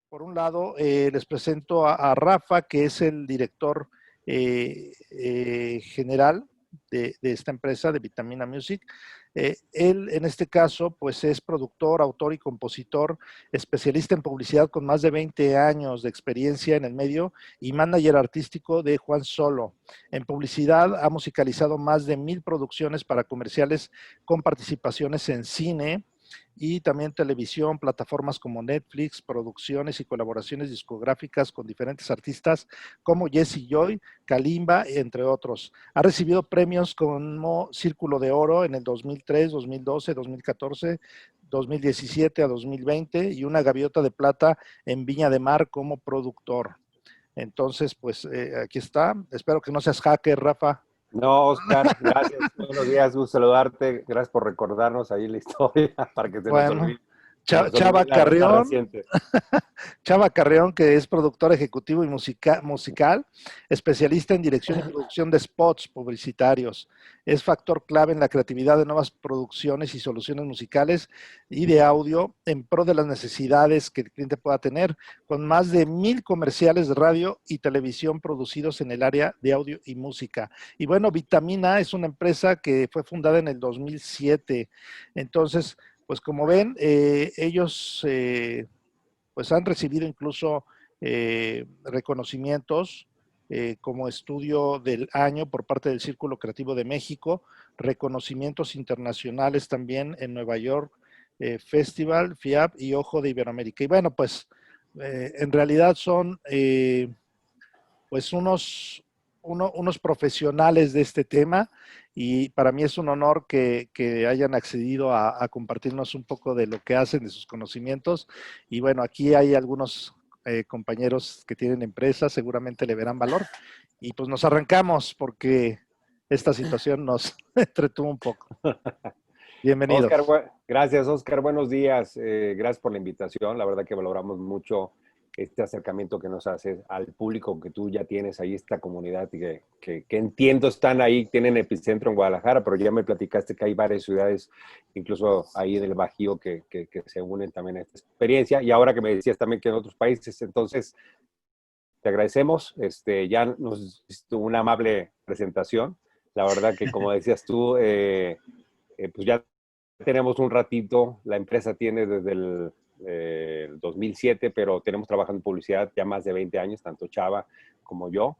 Por un lado, les presento a Rafa, que es el director general de esta empresa, de Vitamina Music. Él, en este caso, pues es productor, autor y compositor, especialista en publicidad con más de 20 años de experiencia en el medio y manager artístico de Juan Solo. En publicidad ha musicalizado más de 1000 producciones para comerciales con participaciones en cine, y también televisión, plataformas como Netflix, producciones y colaboraciones discográficas con diferentes artistas como Jesse Joy, Kalimba, entre otros. Ha recibido premios como Círculo de Oro en el 2003, 2012, 2014, 2017 a 2020 y una Gaviota de Plata en Viña de Mar como productor. Entonces, pues aquí está. Espero que no seas hacker, Rafa. No, Oscar, gracias. Buenos días, gusto saludarte. Gracias por recordarnos ahí la historia para que se nos Bueno, olvide, Chava la Carrión, reciente. Chava Carrión, que es productor ejecutivo y musical, especialista en dirección y producción de spots publicitarios. Es factor clave en la creatividad de nuevas producciones y soluciones musicales y de audio en pro de las necesidades que el cliente pueda tener, con más de 1000 comerciales de radio y televisión producidos en el área de audio y música. Y bueno, Vitamina es una empresa que fue fundada en el 2007. Entonces, pues como ven, ellos pues han recibido incluso reconocimientos como estudio del año por parte del Círculo Creativo de México, reconocimientos internacionales también en Nueva York, Festival, FIAP y Ojo de Iberoamérica. Y bueno, pues en realidad son pues unos profesionales de este tema, y para mí es un honor que hayan accedido a compartirnos un poco de lo que hacen, de sus conocimientos. Y bueno, aquí hay algunos compañeros que tienen empresas, seguramente le verán valor. Y pues nos arrancamos porque esta situación nos entretuvo un poco. Oscar, Bienvenidos. gracias, Oscar. Buenos días. Gracias por la invitación. La verdad que valoramos mucho este acercamiento que nos haces al público que tú ya tienes ahí, esta comunidad que entiendo están ahí, tienen epicentro en Guadalajara, pero ya me platicaste que hay varias ciudades, incluso ahí en el Bajío, que se unen también a esta experiencia. Y ahora que me decías también que en otros países, entonces te agradecemos. Ya nos hiciste una amable presentación. La verdad que, como decías tú, pues ya tenemos un ratito, la empresa tiene desde el 2007, pero tenemos trabajando en publicidad ya más de 20 años, tanto Chava como yo.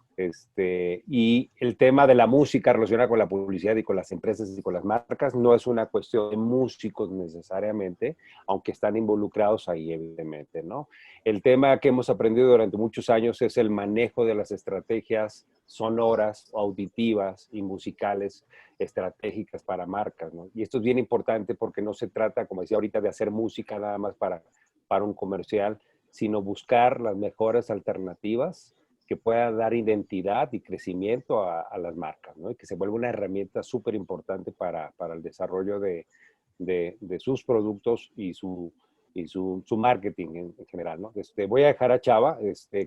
Y el tema de la música relacionada con la publicidad y con las empresas y con las marcas no es una cuestión de músicos necesariamente, aunque están involucrados ahí evidentemente, ¿no? El tema que hemos aprendido durante muchos años es el manejo de las estrategias sonoras, auditivas y musicales estratégicas para marcas, ¿no? Y esto es bien importante porque no se trata, como decía ahorita, de hacer música nada más para un comercial, sino buscar las mejores alternativas que puedan dar identidad y crecimiento a las marcas, ¿no? Y que se vuelva una herramienta súper importante para el desarrollo de sus productos y su marketing en general, ¿no? Voy a dejar a Chava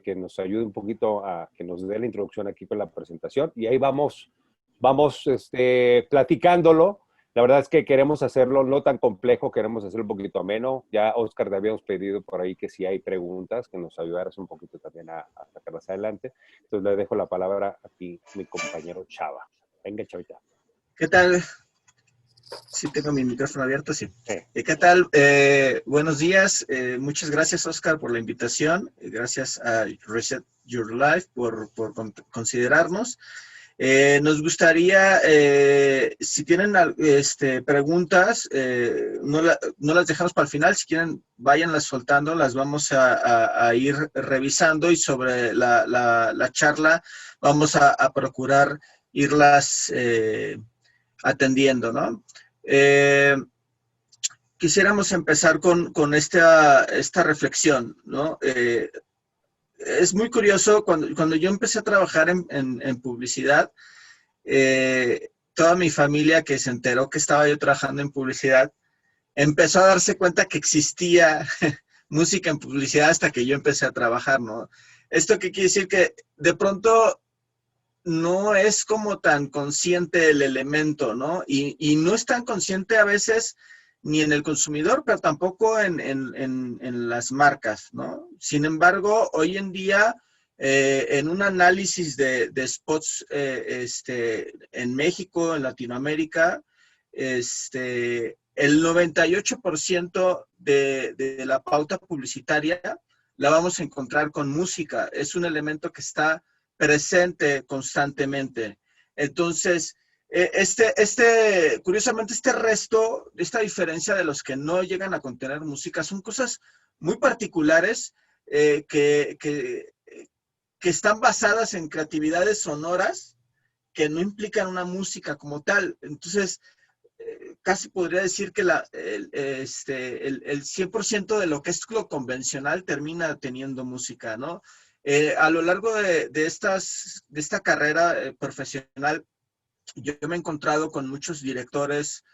que nos ayude un poquito a que nos dé la introducción aquí con la presentación y ahí vamos platicándolo. La verdad es que queremos hacerlo no tan complejo, queremos hacerlo un poquito ameno. Ya, Oscar, te habíamos pedido por ahí que si hay preguntas, que nos ayudaras un poquito también a sacarlas adelante. Entonces le dejo la palabra aquí a mi compañero Chava. Venga, Chavita. ¿Qué tal? Sí, tengo mi micrófono abierto, sí. Sí. ¿Qué tal? Buenos días. Muchas gracias, Oscar, por la invitación. Gracias a Reset Your Life por considerarnos. Nos gustaría, si tienen preguntas, no las dejamos para el final. Si quieren, váyanlas soltando, las vamos a ir revisando y sobre la charla vamos a procurar irlas atendiendo, ¿no? Quisiéramos empezar con esta reflexión, ¿no? Es muy curioso, cuando yo empecé a trabajar en publicidad, toda mi familia que se enteró que estaba yo trabajando en publicidad, empezó a darse cuenta que existía música en publicidad hasta que yo empecé a trabajar, ¿no? ¿Esto qué quiere decir? Que de pronto no es como tan consciente el elemento, ¿no? Y no es tan consciente a veces ni en el consumidor, pero tampoco en las marcas, ¿no? Sin embargo, hoy en día, en un análisis de spots en México, en Latinoamérica, el 98% de la pauta publicitaria la vamos a encontrar con música. Es un elemento que está presente constantemente. Entonces, curiosamente, este resto, esta diferencia de los que no llegan a contener música, son cosas muy particulares que están basadas en creatividades sonoras que no implican una música como tal. Entonces, casi podría decir que el 100% de lo que es lo convencional termina teniendo música, ¿no? A lo largo de esta carrera profesional, yo me he encontrado con muchos directores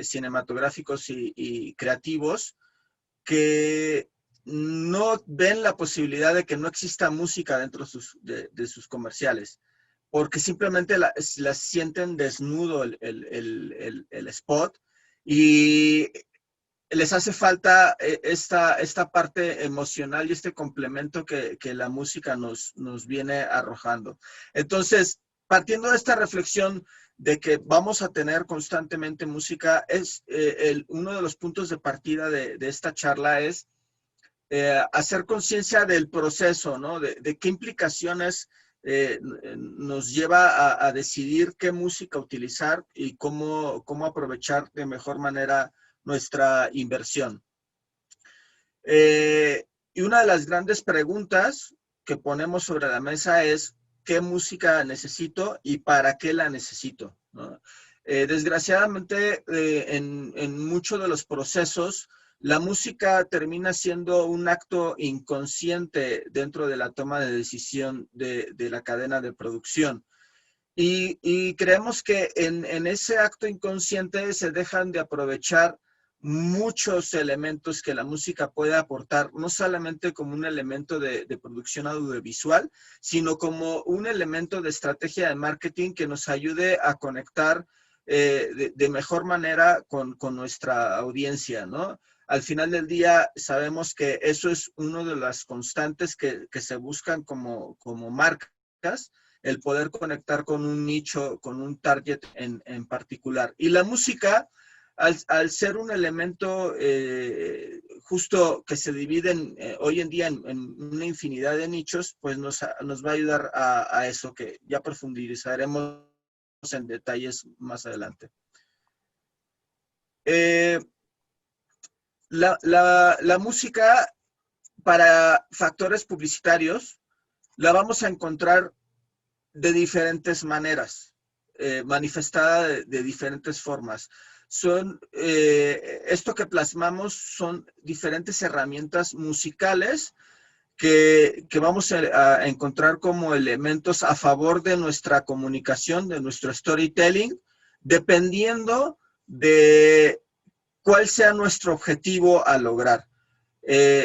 cinematográficos y creativos que no ven la posibilidad de que no exista música dentro de sus comerciales, porque simplemente la sienten desnudo el spot y les hace falta esta parte emocional y este complemento que la música nos viene arrojando. Entonces, partiendo de esta reflexión de que vamos a tener constantemente música, uno de los puntos de partida de esta charla es hacer conciencia del proceso, ¿no? De qué implicaciones nos lleva a decidir qué música utilizar y cómo aprovechar de mejor manera nuestra inversión. Y una de las grandes preguntas que ponemos sobre la mesa es ¿qué música necesito y para qué la necesito? ¿No? Desgraciadamente, en muchos de los procesos, la música termina siendo un acto inconsciente dentro de la toma de decisión de la cadena de producción. Y creemos que en ese acto inconsciente se dejan de aprovechar muchos elementos que la música puede aportar, no solamente como un elemento de producción audiovisual, sino como un elemento de estrategia de marketing que nos ayude a conectar de mejor manera con nuestra audiencia, ¿no? Al final del día sabemos que eso es una de las constantes que se buscan como marcas, el poder conectar con un nicho, con un target en particular. Y la música, al ser un elemento justo que se divide hoy en día en una infinidad de nichos, pues nos va a ayudar a eso, que ya profundizaremos en detalles más adelante. La música para factores publicitarios la vamos a encontrar de diferentes maneras, manifestada de diferentes formas. Esto que plasmamos son diferentes herramientas musicales que vamos a encontrar como elementos a favor de nuestra comunicación, de nuestro storytelling, dependiendo de cuál sea nuestro objetivo a lograr.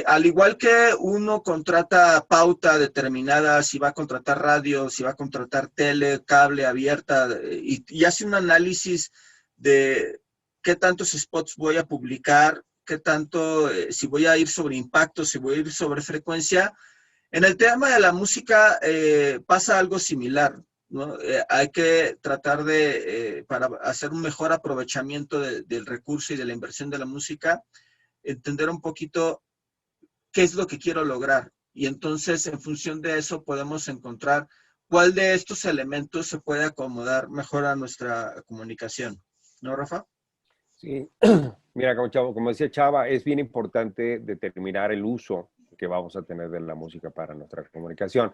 Al igual que uno contrata pauta determinada, si va a contratar radio, si va a contratar tele, cable abierta, y hace un análisis de qué tantos spots voy a publicar, qué tanto, si voy a ir sobre impacto, si voy a ir sobre frecuencia. En el tema de la música pasa algo similar, ¿no? Hay que tratar para hacer un mejor aprovechamiento del recurso y de la inversión de la música, entender un poquito qué es lo que quiero lograr. Y entonces, en función de eso, podemos encontrar cuál de estos elementos se puede acomodar mejor a nuestra comunicación. ¿No, Rafa? Sí, mira, como decía Chava, es bien importante determinar el uso que vamos a tener de la música para nuestra comunicación.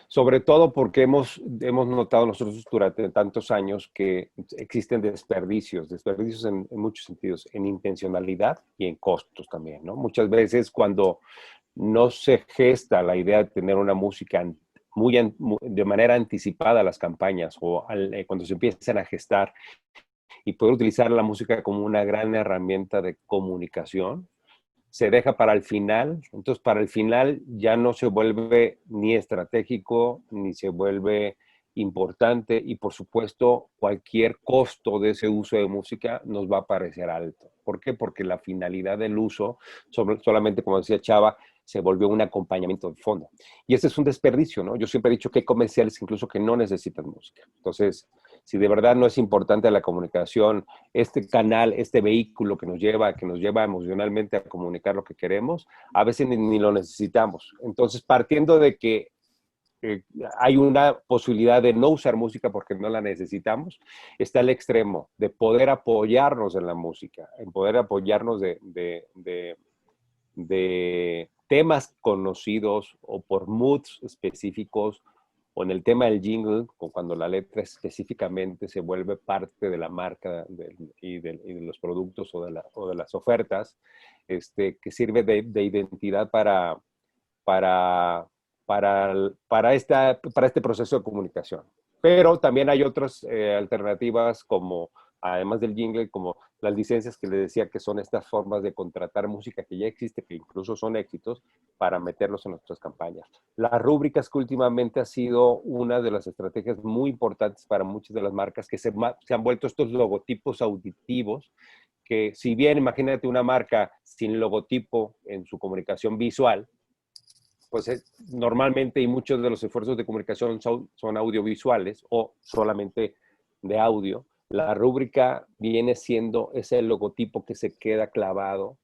Sobre todo porque hemos notado nosotros durante tantos años que existen desperdicios en muchos sentidos, en intencionalidad y en costos también, ¿no? Muchas veces cuando no se gesta la idea de tener una música de manera anticipada a las campañas o cuando se empiezan a gestar y poder utilizar la música como una gran herramienta de comunicación, se deja para el final. Entonces, para el final ya no se vuelve ni estratégico, ni se vuelve importante y, por supuesto, cualquier costo de ese uso de música nos va a parecer alto. ¿Por qué? Porque la finalidad del uso, solamente como decía Chava, se volvió un acompañamiento de fondo. Y ese es un desperdicio, ¿no? Yo siempre he dicho que hay comerciales incluso que no necesitan música. Entonces, si de verdad no es importante la comunicación, este canal, este vehículo que nos lleva emocionalmente a comunicar lo que queremos, a veces ni lo necesitamos. Entonces, partiendo de que hay una posibilidad de no usar música porque no la necesitamos, está el extremo de poder apoyarnos en la música, en poder apoyarnos de temas conocidos o por moods específicos, o en el tema del jingle, o cuando la letra específicamente se vuelve parte de la marca y de los productos o de las ofertas, que sirve de identidad para, para este proceso de comunicación. Pero también hay otras alternativas como, además del jingle, como las licencias que les decía, que son estas formas de contratar música que ya existe, que incluso son éxitos, para meterlos en nuestras campañas. Las rúbricas, que últimamente ha sido una de las estrategias muy importantes para muchas de las marcas, que se han vuelto estos logotipos auditivos, que si bien imagínate una marca sin logotipo en su comunicación visual, pues normalmente, y muchos de los esfuerzos de comunicación son audiovisuales o solamente de audio. La rúbrica viene siendo ese logotipo que se queda clavado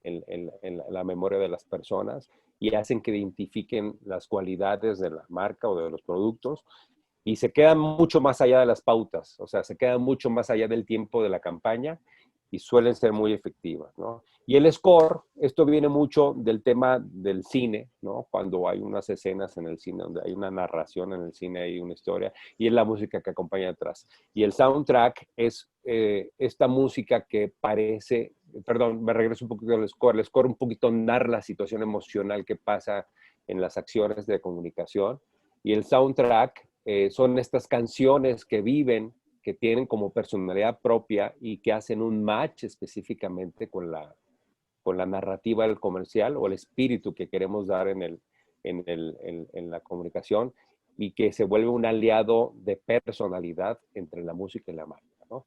en la memoria de las personas y hacen que identifiquen las cualidades de la marca o de los productos, y se quedan mucho más allá de las pautas, o sea, se quedan mucho más allá del tiempo de la campaña y suelen ser muy efectivas, ¿no? Y el score, esto viene mucho del tema del cine, ¿no? Cuando hay unas escenas en el cine donde hay una narración en el cine, hay una historia, y es la música que acompaña atrás. Y el soundtrack es esta música que parece, perdón, me regreso un poquito al score. El score un poquito narra la situación emocional que pasa en las acciones de comunicación, y el soundtrack son estas canciones que viven, que tienen como personalidad propia y que hacen un match específicamente con la narrativa del comercial o el espíritu que queremos dar en la comunicación, y que se vuelve un aliado de personalidad entre la música y la marca, ¿no?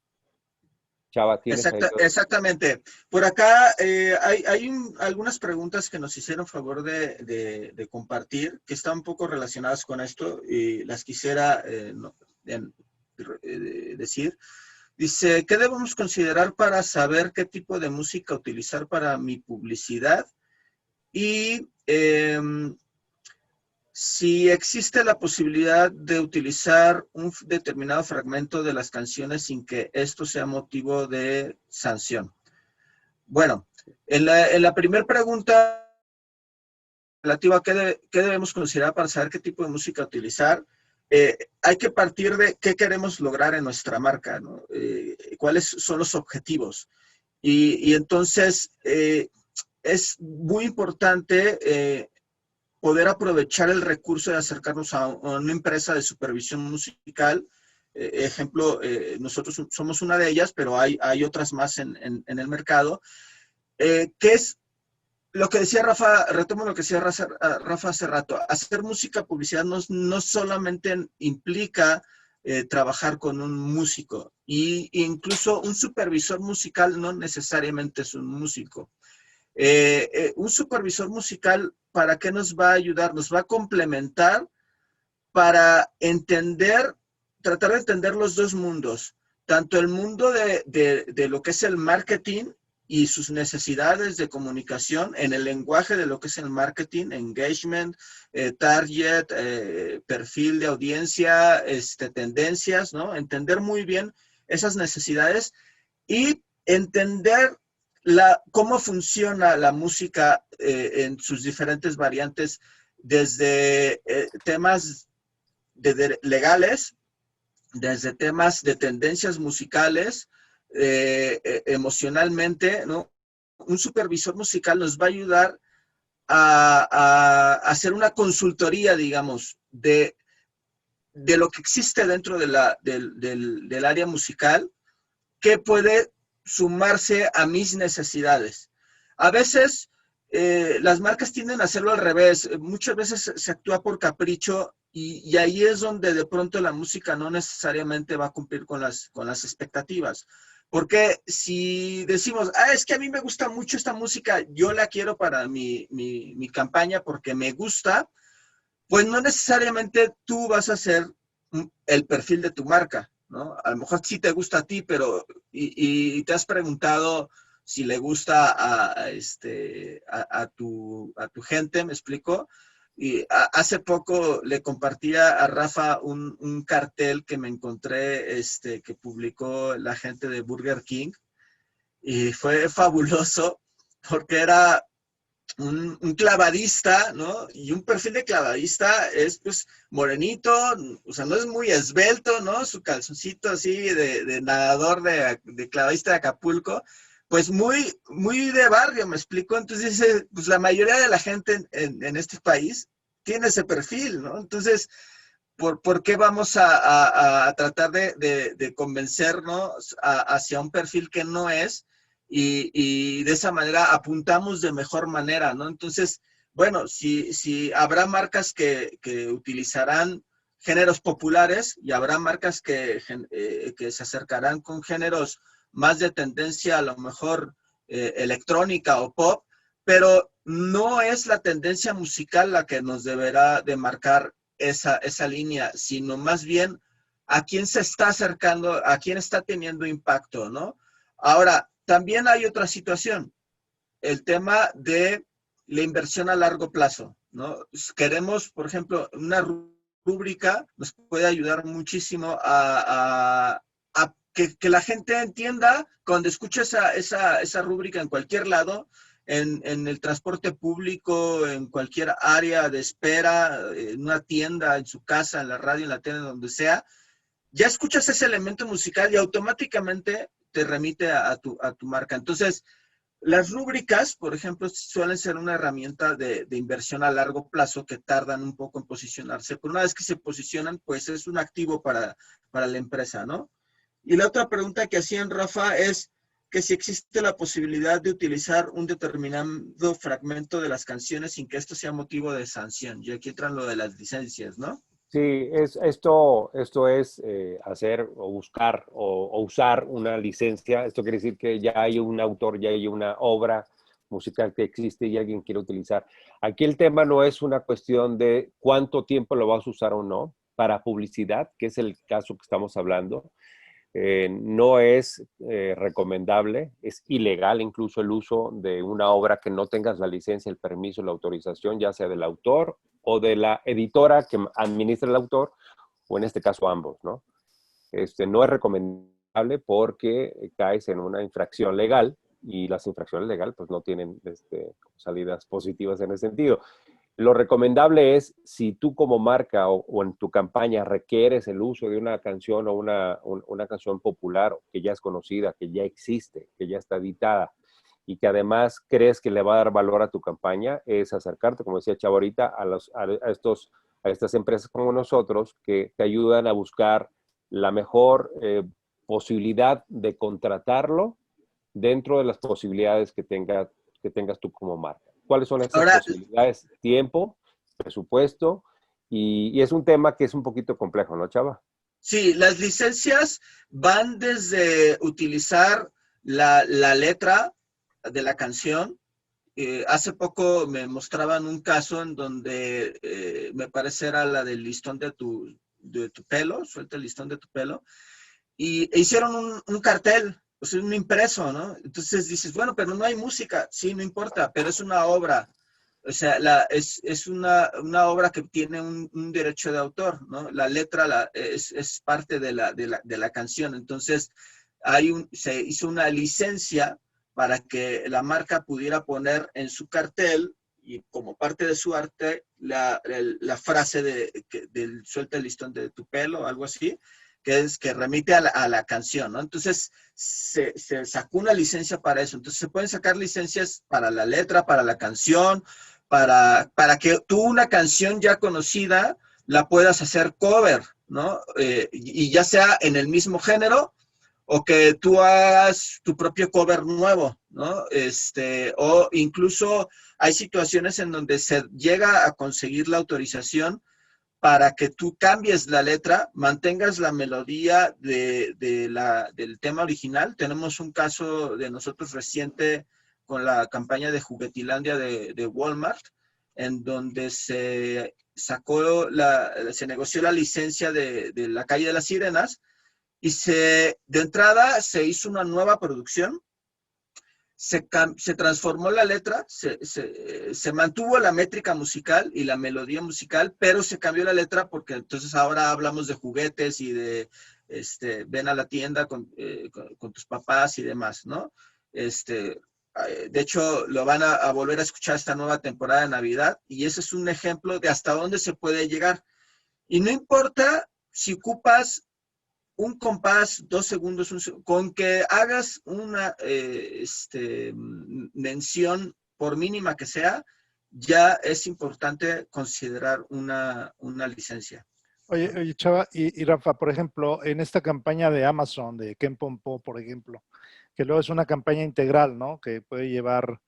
Chava, ¿tienes ahí? Exactamente. Por acá hay algunas preguntas que nos hicieron favor de compartir, que están un poco relacionadas con esto y las quisiera decir. Dice, ¿qué debemos considerar para saber qué tipo de música utilizar para mi publicidad? Y si existe la posibilidad de utilizar un determinado fragmento de las canciones sin que esto sea motivo de sanción. Bueno, en la primera pregunta relativa a qué debemos considerar para saber qué tipo de música utilizar, hay que partir de qué queremos lograr en nuestra marca, ¿no? Cuáles son los objetivos. Y entonces es muy importante poder aprovechar el recurso de acercarnos a una empresa de supervisión musical. Ejemplo, nosotros somos una de ellas, pero hay otras más en el mercado, que es lo que decía Rafa, retomo lo que decía Rafa hace rato. Hacer música, publicidad no solamente implica trabajar con un músico, y incluso un supervisor musical no necesariamente es un músico. Un supervisor musical, ¿para qué nos va a ayudar? Nos va a complementar para tratar de entender los dos mundos, tanto el mundo de lo que es el marketing y sus necesidades de comunicación en el lenguaje de lo que es el marketing, engagement, target, perfil de audiencia, tendencias, ¿no? Entender muy bien esas necesidades y entender cómo funciona la música en sus diferentes variantes, desde temas legales, desde temas de tendencias musicales, emocionalmente, ¿no? Un supervisor musical nos va a ayudar a hacer una consultoría, digamos, de lo que existe dentro del área musical, que puede sumarse a mis necesidades. A veces las marcas tienden a hacerlo al revés. Muchas veces se actúa por capricho, y ahí es donde de pronto la música no necesariamente va a cumplir con las expectativas. Porque si decimos, es que a mí me gusta mucho esta música, yo la quiero para mi campaña porque me gusta, pues no necesariamente tú vas a ser el perfil de tu marca, ¿no? A lo mejor sí te gusta a ti, pero y te has preguntado si le gusta a tu gente, ¿me explico? Y hace poco le compartía a Rafa un cartel que me encontré, que publicó la gente de Burger King, y fue fabuloso porque era un clavadista, ¿no? Y un perfil de clavadista es, pues, morenito, o sea, no es muy esbelto, ¿no? Su calzoncito así de nadador, de clavadista de Acapulco, pues muy de barrio, ¿me explico? Entonces, pues la mayoría de la gente en este país tiene ese perfil, ¿no? Entonces, ¿por qué vamos a tratar de convencernos hacia un perfil que no es? Y de esa manera apuntamos de mejor manera, ¿no? Entonces, bueno, si habrá marcas que utilizarán géneros populares y habrá marcas que se acercarán con géneros más de tendencia, a lo mejor electrónica o pop, pero no es la tendencia musical la que nos deberá de marcar esa línea, sino más bien a quién se está acercando, a quién está teniendo impacto, ¿no? Ahora, también hay otra situación, el tema de la inversión a largo plazo, ¿no? Queremos, por ejemplo, una rúbrica nos puede ayudar muchísimo a que la gente entienda cuando escucha esa rúbrica en cualquier lado, en el transporte público, en cualquier área de espera, en una tienda, en su casa, en la radio, en la tele, donde sea, ya escuchas ese elemento musical y automáticamente te remite a tu marca. Entonces, las rúbricas, por ejemplo, suelen ser una herramienta de inversión a largo plazo que tardan un poco en posicionarse, pero una vez que se posicionan, pues es un activo para la empresa, ¿no? Y la otra pregunta que hacían, Rafa, es que si existe la posibilidad de utilizar un determinado fragmento de las canciones sin que esto sea motivo de sanción. Y aquí entran lo de las licencias, ¿no? Sí, esto es hacer o buscar o usar una licencia. Esto quiere decir que ya hay un autor, ya hay una obra musical que existe y alguien quiere utilizar. Aquí el tema no es una cuestión de cuánto tiempo lo vas a usar o no para publicidad, que es el caso que estamos hablando. No es recomendable, es ilegal incluso el uso de una obra que no tengas la licencia, el permiso, la autorización, ya sea del autor o de la editora que administra el autor, o en este caso ambos, ¿no? No es recomendable porque caes en una infracción legal y las infracciones legales pues no tienen salidas positivas en ese sentido. Lo recomendable es, si tú como marca o en tu campaña requieres el uso de una canción o una canción popular que ya es conocida, que ya existe, que ya está editada y que además crees que le va a dar valor a tu campaña, es acercarte, como decía Chavo ahorita, a estas empresas como nosotros que te ayudan a buscar la mejor posibilidad de contratarlo dentro de las posibilidades que tengas tú como marca. ¿Cuáles son esas Ahora, posibilidades? Tiempo, presupuesto, y es un tema que es un poquito complejo, ¿no, Chava? sí, las licencias van desde utilizar la letra de la canción. Hace poco me mostraban un caso en donde me parece era la del listón de tu pelo, suelta el listón de tu pelo, e hicieron un cartel, o sea, un impreso, ¿no? Entonces dices, bueno, pero no hay música, sí, no importa, pero es una obra, o sea, es una obra que tiene un derecho de autor, ¿no? La letra es parte de la canción, entonces se hizo una licencia para que la marca pudiera poner en su cartel y como parte de su arte la frase del suelta el listón de tu pelo, algo así, que remite a la canción, ¿no? Entonces, se sacó una licencia para eso. Entonces, se pueden sacar licencias para la letra, para la canción, para que tú una canción ya conocida la puedas hacer cover, ¿no? Y ya sea en el mismo género o que tú hagas tu propio cover nuevo, ¿no? O incluso hay situaciones en donde se llega a conseguir la autorización para que tú cambies la letra, mantengas la melodía del tema original. Tenemos un caso de nosotros reciente con la campaña de Juguetilandia de Walmart, en donde se negoció la licencia de La Calle de las Sirenas, y de entrada se hizo una nueva producción. Se transformó la letra, se mantuvo la métrica musical y la melodía musical, pero se cambió la letra porque entonces ahora hablamos de juguetes y de ven a la tienda con tus papás y demás, ¿no? De hecho, lo van a volver a escuchar esta nueva temporada de Navidad, y ese es un ejemplo de hasta dónde se puede llegar. Y no importa si ocupas un compás, 2 segundos, con que hagas una mención, por mínima que sea, ya es importante considerar una licencia. Oye, Chava, y Rafa, por ejemplo, en esta campaña de Amazon, de Ken Pompo, por ejemplo, que luego es una campaña integral, ¿no? Que puede llevar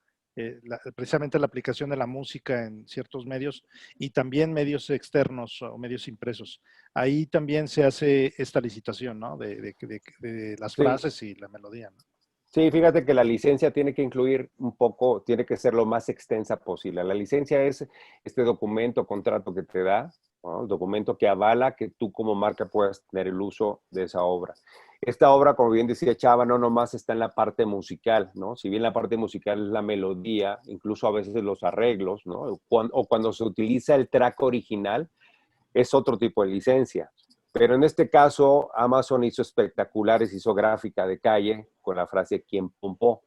precisamente la aplicación de la música en ciertos medios y también medios externos o medios impresos. Ahí también se hace esta licitación, ¿no? De las frases y la melodía, ¿no? Sí, fíjate que la licencia tiene que incluir un poco, tiene que ser lo más extensa posible. La licencia es este documento, contrato que te da, ¿no? El documento que avala que tú como marca puedas tener el uso de esa obra. Esta obra, como bien decía Chava, no nomás está en la parte musical, ¿no? Si bien la parte musical es la melodía, incluso a veces los arreglos, ¿no? O cuando se utiliza el track original, es otro tipo de licencia. Pero en este caso, Amazon hizo espectaculares, hizo gráfica de calle con la frase ¿quién pompó?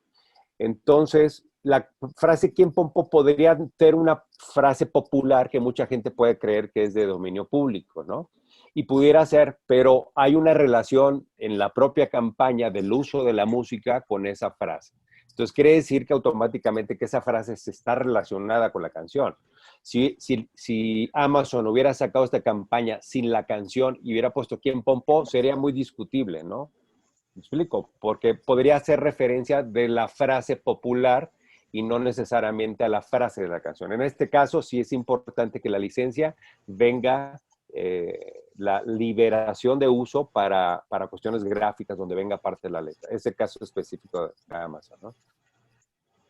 Entonces, la frase ¿quién pompó? Podría ser una frase popular que mucha gente puede creer que es de dominio público, ¿no? Y pudiera ser, pero hay una relación en la propia campaña del uso de la música con esa frase. Entonces, quiere decir que automáticamente que esa frase se está relacionada con la canción. Si Amazon hubiera sacado esta campaña sin la canción y hubiera puesto quién pompó, sería muy discutible, ¿no? ¿Me explico? Porque podría hacer referencia de la frase popular y no necesariamente a la frase de la canción. En este caso, sí es importante que la licencia venga, la liberación de uso para cuestiones gráficas donde venga parte de la letra. Ese caso específico de Amazon, ¿no?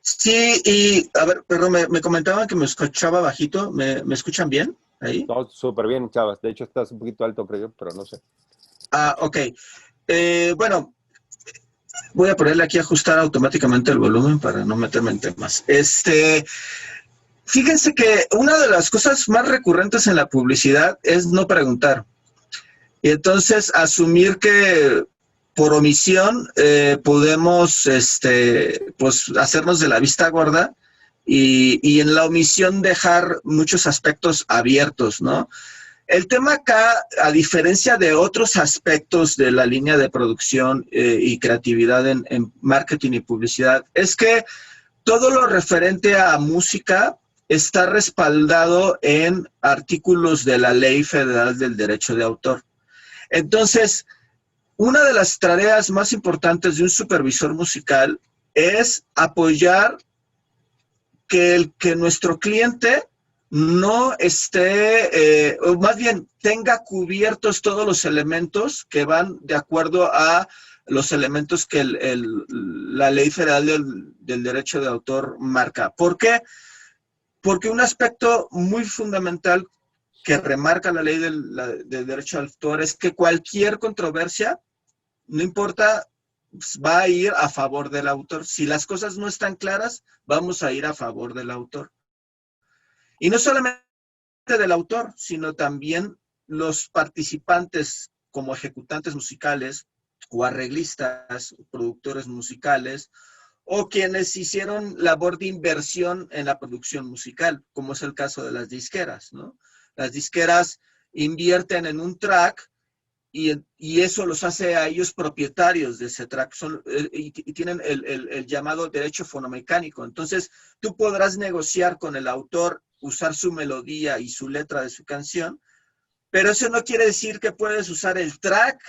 Sí, y a ver, perdón, me comentaban que me escuchaba bajito. ¿Me escuchan bien ahí? Todo súper bien, chavas. De hecho, estás un poquito alto, creo yo, pero no sé. Ah, ok. Bueno, voy a ponerle aquí a ajustar automáticamente el volumen para no meterme en temas. Fíjense que una de las cosas más recurrentes en la publicidad es no preguntar. Y entonces asumir que por omisión podemos pues, hacernos de la vista gorda y en la omisión dejar muchos aspectos abiertos, ¿no? El tema acá, a diferencia de otros aspectos de la línea de producción y creatividad en marketing y publicidad, es que todo lo referente a música está respaldado en artículos de la Ley Federal del Derecho de Autor. Entonces, una de las tareas más importantes de un supervisor musical es apoyar que nuestro cliente no esté, o más bien tenga cubiertos todos los elementos que van de acuerdo a los elementos que la Ley Federal del Derecho de Autor marca. ¿Por qué? Porque un aspecto muy fundamental que remarca la Ley del Derecho de Autor es que cualquier controversia, no importa, va a ir a favor del autor. Si las cosas no están claras, vamos a ir a favor del autor. Y no solamente del autor, sino también los participantes como ejecutantes musicales o arreglistas, productores musicales, o quienes hicieron labor de inversión en la producción musical, como es el caso de las disqueras, ¿no? Las disqueras invierten en un track y eso los hace a ellos propietarios de ese track y tienen el llamado derecho fonomecánico. Entonces, tú podrás negociar con el autor, usar su melodía y su letra de su canción, pero eso no quiere decir que puedes usar el track,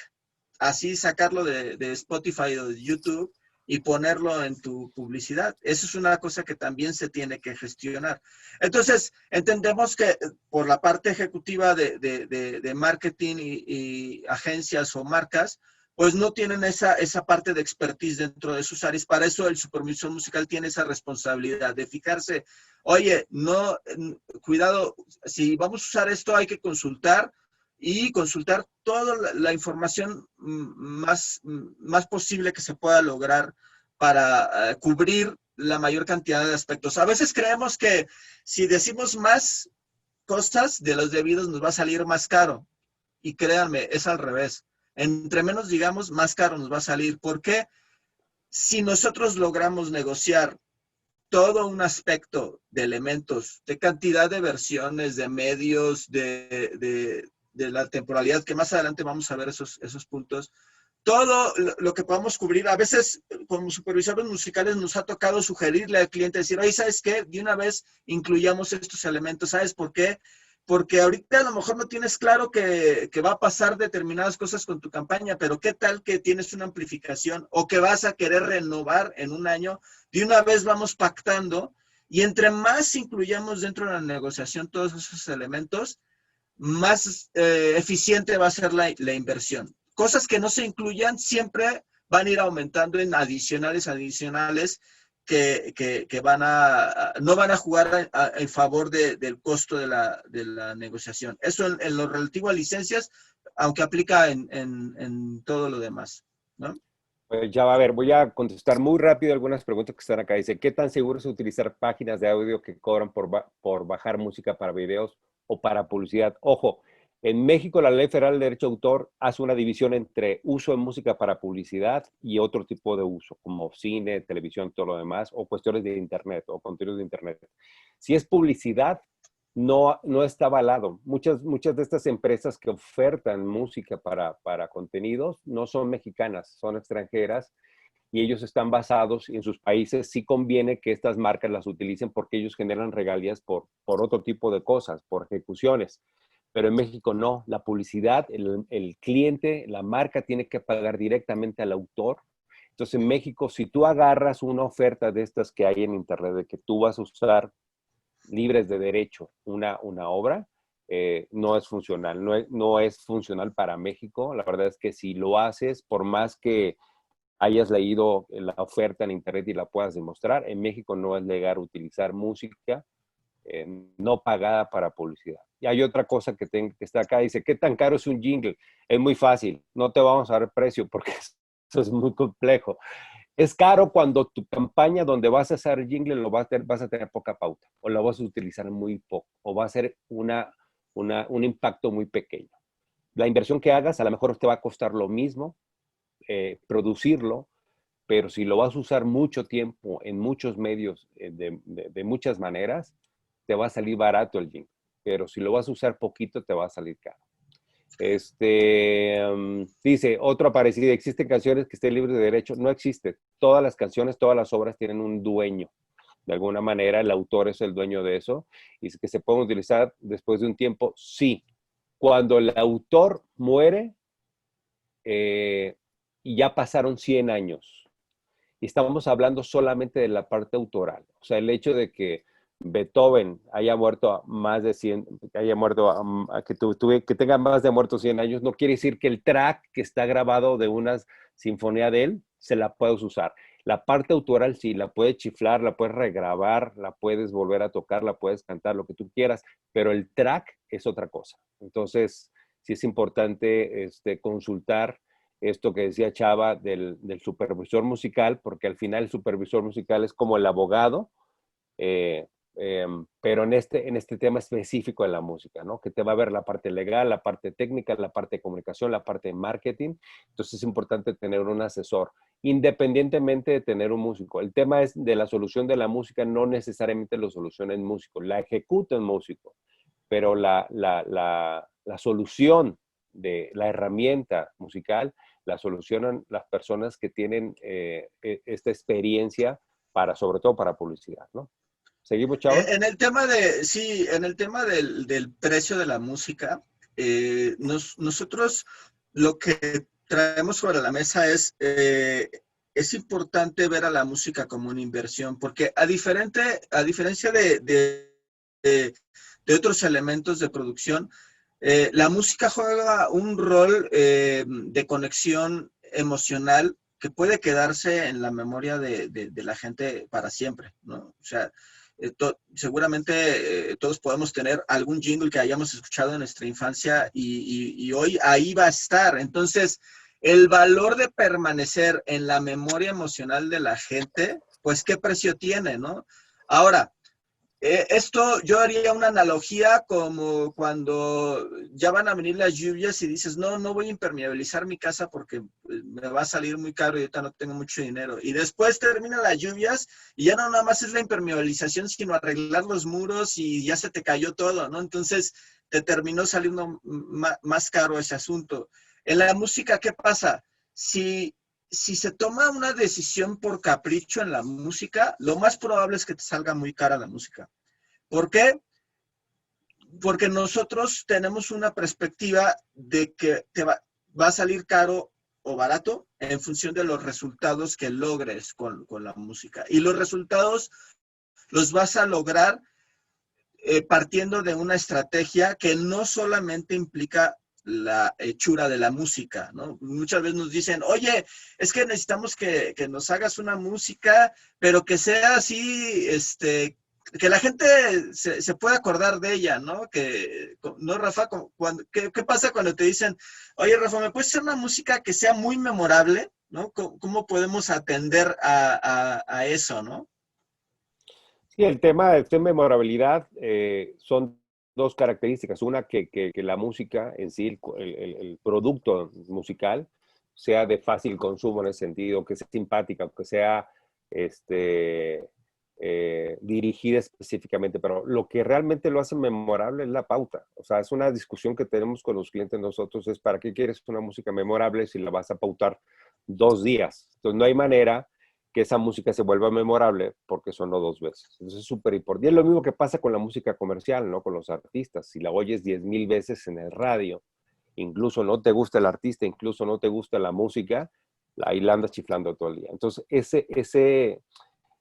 así sacarlo de Spotify o de YouTube, y ponerlo en tu publicidad. Eso es una cosa que también se tiene que gestionar. Entonces, entendemos que por la parte ejecutiva de marketing y agencias o marcas, pues no tienen esa parte de expertise dentro de sus áreas. Para eso el supervisor musical tiene esa responsabilidad de fijarse, oye, no, cuidado, si vamos a usar esto hay que consultar toda la información más posible que se pueda lograr para cubrir la mayor cantidad de aspectos. A veces creemos que si decimos más cosas de los debidos nos va a salir más caro. Y créanme, es al revés. Entre menos digamos, más caro nos va a salir. ¿Por qué? Si nosotros logramos negociar todo un aspecto de elementos, de cantidad de versiones, de medios, de la temporalidad, que más adelante vamos a ver esos puntos, todo lo que podamos cubrir. A veces, como supervisores musicales, nos ha tocado sugerirle al cliente, decir, oye, ¿sabes qué? De una vez incluyamos estos elementos. ¿Sabes por qué? Porque ahorita a lo mejor no tienes claro que va a pasar determinadas cosas con tu campaña, pero ¿qué tal que tienes una amplificación o que vas a querer renovar en un año? De una vez vamos pactando y entre más incluyamos dentro de la negociación todos esos elementos, más eficiente va a ser la inversión. Cosas que no se incluyan siempre van a ir aumentando en adicionales que no van a jugar en favor del costo de la negociación. Eso en lo relativo a licencias, aunque aplica en todo lo demás, ¿no? Pues ya va a ver, voy a contestar muy rápido algunas preguntas que están acá. Dice, ¿qué tan seguro es utilizar páginas de audio que cobran por bajar música para videos o para publicidad? Ojo, en México la Ley Federal de Derecho de Autor hace una división entre uso de música para publicidad y otro tipo de uso, como cine, televisión, todo lo demás, o cuestiones de internet o contenidos de internet. Si es publicidad, no está avalado. Muchas de estas empresas que ofertan música para contenidos no son mexicanas, son extranjeras y ellos están basados en sus países. Sí conviene que estas marcas las utilicen porque ellos generan regalías por otro tipo de cosas, por ejecuciones. Pero en México no. La publicidad, el cliente, la marca tiene que pagar directamente al autor. Entonces en México, si tú agarras una oferta de estas que hay en internet de que tú vas a usar libres de derecho una obra, no es funcional, no es funcional para México. La verdad es que si lo haces, por más que hayas leído la oferta en internet y la puedas demostrar, en México no es legal utilizar música no pagada para publicidad. Y hay otra cosa que está acá, dice, ¿qué tan caro es un jingle? Es muy fácil, no te vamos a dar precio porque eso es muy complejo. Es caro cuando tu campaña donde vas a hacer jingle vas a tener poca pauta o la vas a utilizar muy poco o va a ser un impacto muy pequeño. La inversión que hagas a lo mejor te va a costar lo mismo producirlo, pero si lo vas a usar mucho tiempo en muchos medios de muchas maneras, te va a salir barato el jingle. Pero si lo vas a usar poquito, te va a salir caro. Dice, otro parecido, ¿existen canciones que estén libres de derecho? No existe. Todas las canciones, todas las obras tienen un dueño. De alguna manera, el autor es el dueño de eso. Y que se pueden utilizar después de un tiempo, sí. Cuando el autor muere y ya pasaron 100 años. Y estamos hablando solamente de la parte autoral. O sea, el hecho de que Beethoven haya muerto a más de 100, que tenga más de muertos 100 años, no quiere decir que el track que está grabado de una sinfonía de él se la puedes usar. La parte autoral sí, la puedes chiflar, la puedes regrabar, la puedes volver a tocar, la puedes cantar, lo que tú quieras, pero el track es otra cosa. Entonces, sí es importante consultar esto que decía Chava del supervisor musical, porque al final el supervisor musical es como el abogado, pero en este tema específico de la música, ¿no? Que te va a ver la parte legal, la parte técnica, la parte de comunicación, la parte de marketing. Entonces es importante tener un asesor, independientemente de tener un músico. El tema es de la solución de la música, no necesariamente lo soluciona el músico, la ejecuta el músico, pero la solución de la herramienta musical la solucionan las personas que tienen esta experiencia sobre todo para publicidad, ¿no? ¿Seguimos, Chava? En el tema del precio de la música, nosotros lo que traemos sobre la mesa es es importante ver a la música como una inversión, porque a diferencia de otros elementos de producción, la música juega un rol de conexión emocional que puede quedarse en la memoria de la gente para siempre, ¿no? O sea, seguramente todos podemos tener algún jingle que hayamos escuchado en nuestra infancia y hoy ahí va a estar. Entonces, el valor de permanecer en la memoria emocional de la gente, pues qué precio tiene, ¿no? Ahora, esto yo haría una analogía como cuando ya van a venir las lluvias y dices, no, no voy a impermeabilizar mi casa porque me va a salir muy caro y ahorita no tengo mucho dinero. Y después terminan las lluvias y ya no nada más es la impermeabilización, sino arreglar los muros y ya se te cayó todo, ¿no? Entonces te terminó saliendo más caro ese asunto. En la música, ¿qué pasa? Si se toma una decisión por capricho en la música, lo más probable es que te salga muy cara la música. ¿Por qué? Porque nosotros tenemos una perspectiva de que va a salir caro o barato en función de los resultados que logres con la música. Y los resultados los vas a lograr partiendo de una estrategia que no solamente implica la hechura de la música, ¿no? Muchas veces nos dicen, oye, es que necesitamos que nos hagas una música, pero que sea así, que la gente se pueda acordar de ella, ¿no? ¿No, Rafa? ¿Qué pasa cuando te dicen, oye, Rafa, ¿me puedes hacer una música que sea muy memorable? ¿No? ¿Cómo podemos atender a eso, no? Sí, el tema de memorabilidad son dos características. Una, que la música en sí, el producto musical, sea de fácil consumo en ese sentido, que sea simpática, que sea dirigida específicamente. Pero lo que realmente lo hace memorable es la pauta. O sea, es una discusión que tenemos con los clientes nosotros, es ¿para qué quieres una música memorable si la vas a pautar 2 días? Entonces, no hay manera que esa música se vuelva memorable porque sonó 2 veces. Entonces es súper importante. Y es lo mismo que pasa con la música comercial, ¿no? Con los artistas. Si la oyes 10,000 veces en el radio, incluso no te gusta el artista, incluso no te gusta la música, ahí la andas chiflando todo el día. Entonces,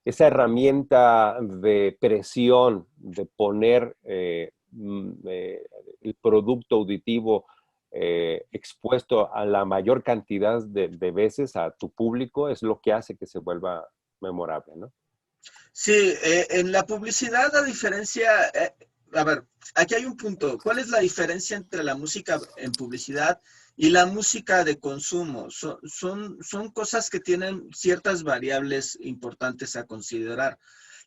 esa herramienta de presión, de poner el producto auditivo expuesto a la mayor cantidad de veces a tu público es lo que hace que se vuelva memorable, ¿no? Sí, en la publicidad, a diferencia, a ver, aquí hay un punto. ¿Cuál es la diferencia entre la música en publicidad y la música de consumo? Son cosas que tienen ciertas variables importantes a considerar.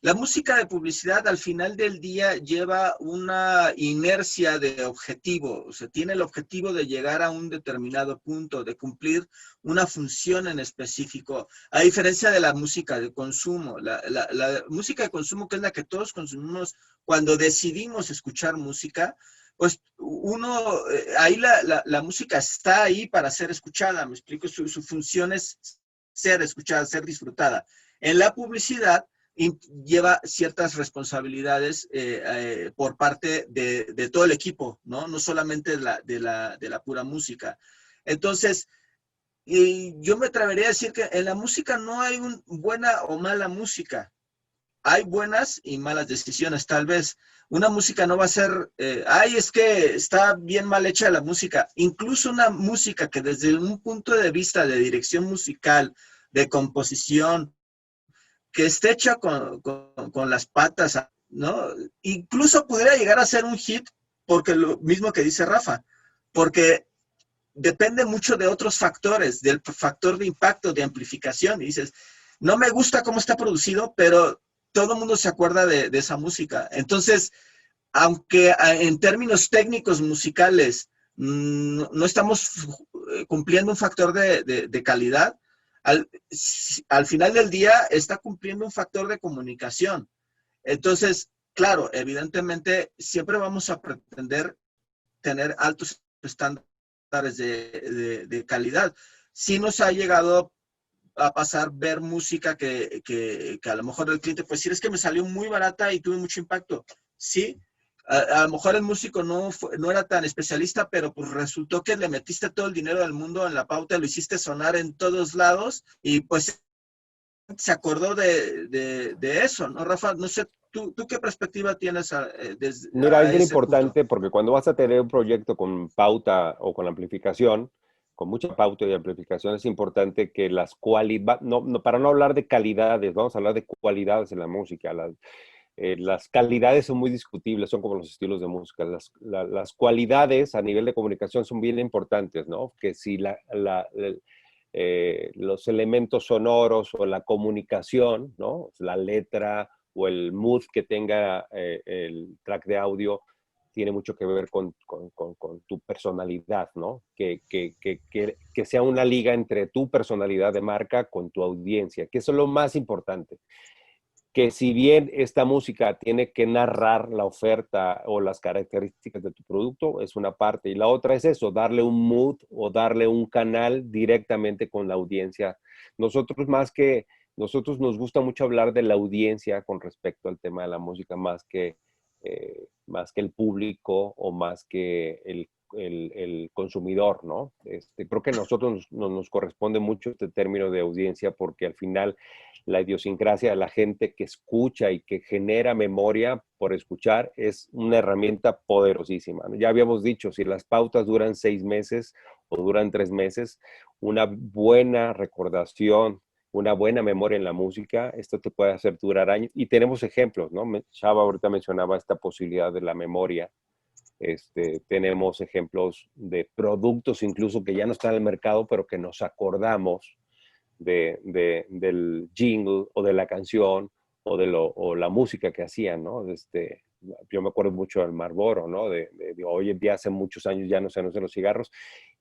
La música de publicidad al final del día lleva una inercia de objetivo, o sea, tiene el objetivo de llegar a un determinado punto, de cumplir una función en específico, a diferencia de la música de consumo. La música de consumo, que es la que todos consumimos cuando decidimos escuchar música, pues ahí la música está ahí para ser escuchada, me explico, su función es ser escuchada, ser disfrutada. En la publicidad, lleva ciertas responsabilidades por parte de todo el equipo, ¿no? No solamente de la pura música. Entonces, yo me atrevería a decir que en la música no hay buena o mala música. Hay buenas y malas decisiones, tal vez. Una música no va a ser, es que está bien mal hecha la música. Incluso una música que desde un punto de vista de dirección musical, de composición, que esté hecha con las patas, ¿no? Incluso pudiera llegar a ser un hit, porque lo mismo que dice Rafa, porque depende mucho de otros factores, del factor de impacto, de amplificación. Y dices, no me gusta cómo está producido, pero todo el mundo se acuerda de esa música. Entonces, aunque en términos técnicos musicales no estamos cumpliendo un factor de calidad, al final del día está cumpliendo un factor de comunicación. Entonces, claro, evidentemente siempre vamos a pretender tener altos estándares de calidad. Sí nos ha llegado a pasar ver música que a lo mejor el cliente puede decir, es que me salió muy barata y tuve mucho impacto. Sí, a lo mejor el músico no era tan especialista, pero pues resultó que le metiste todo el dinero del mundo en la pauta, lo hiciste sonar en todos lados y pues se acordó de eso, ¿no, Rafa? No sé, ¿tú qué perspectiva tienes Mira, es a bien ese punto? importante porque cuando vas a tener un proyecto con pauta o con amplificación, con mucha pauta y amplificación, es importante que las cualidades, para no hablar de calidades, vamos a hablar de cualidades en la música. Las calidades son muy discutibles, son como los estilos de música. Las cualidades a nivel de comunicación son bien importantes, ¿no? Que si los elementos sonoros o la comunicación, ¿no? La letra o el mood que tenga el track de audio tiene mucho que ver con tu personalidad, ¿no? Que sea una liga entre tu personalidad de marca con tu audiencia, que eso es lo más importante. Que si bien esta música tiene que narrar la oferta o las características de tu producto, es una parte. Y la otra es eso, darle un mood o darle un canal directamente con la audiencia. Nosotros nos gusta mucho hablar de la audiencia con respecto al tema de la música, más que el público o más que el consumidor, ¿no? Creo que a nosotros nos corresponde mucho este término de audiencia porque al final la idiosincrasia de la gente que escucha y que genera memoria por escuchar es una herramienta poderosísima. Ya habíamos dicho, si las pautas duran 6 meses o duran 3 meses, una buena recordación, una buena memoria en la música, esto te puede hacer durar años. Y tenemos ejemplos, ¿no? Chava ahorita mencionaba esta posibilidad de la memoria. Tenemos ejemplos de productos incluso que ya no están en el mercado, pero que nos acordamos del jingle o de la canción o la música que hacían, ¿no? Yo me acuerdo mucho del Marlboro, ¿no? De hoy en día, hace muchos años ya no se anuncian los cigarros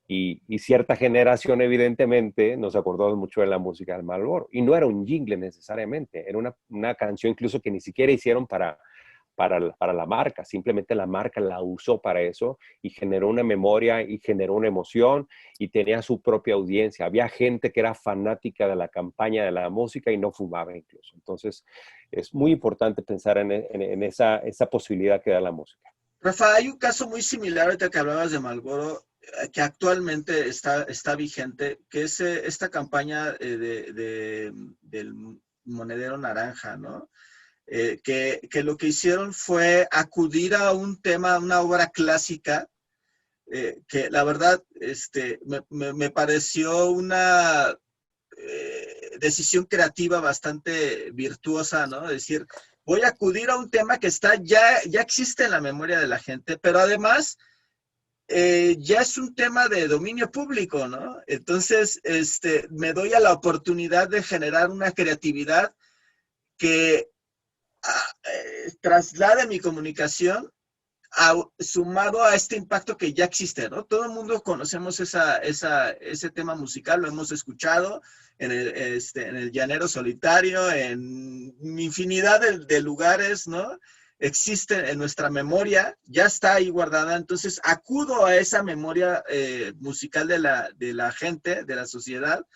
y cierta generación evidentemente nos acordó mucho de la música del Marlboro y no era un jingle necesariamente, era una canción incluso que ni siquiera hicieron para la marca, simplemente la marca la usó para eso y generó una memoria y generó una emoción y tenía su propia audiencia. Había gente que era fanática de la campaña de la música y no fumaba incluso. Entonces, es muy importante pensar en esa posibilidad que da la música. Rafa, hay un caso muy similar ahorita que hablabas de Marlboro, que actualmente está vigente, que es esta campaña del monedero naranja, ¿no? Que lo que hicieron fue acudir a un tema, una obra clásica, que la verdad me pareció una decisión creativa bastante virtuosa, ¿no? Es decir, voy a acudir a un tema que ya existe en la memoria de la gente, pero además ya es un tema de dominio público, ¿no? Entonces, me doy a la oportunidad de generar una creatividad que traslade mi comunicación sumado a este impacto que ya existe, ¿no? Todo el mundo conocemos ese tema musical, lo hemos escuchado en el Llanero Solitario, en infinidad de lugares, ¿no? Existe en nuestra memoria, ya está ahí guardada, entonces acudo a esa memoria musical de la gente, de la sociedad,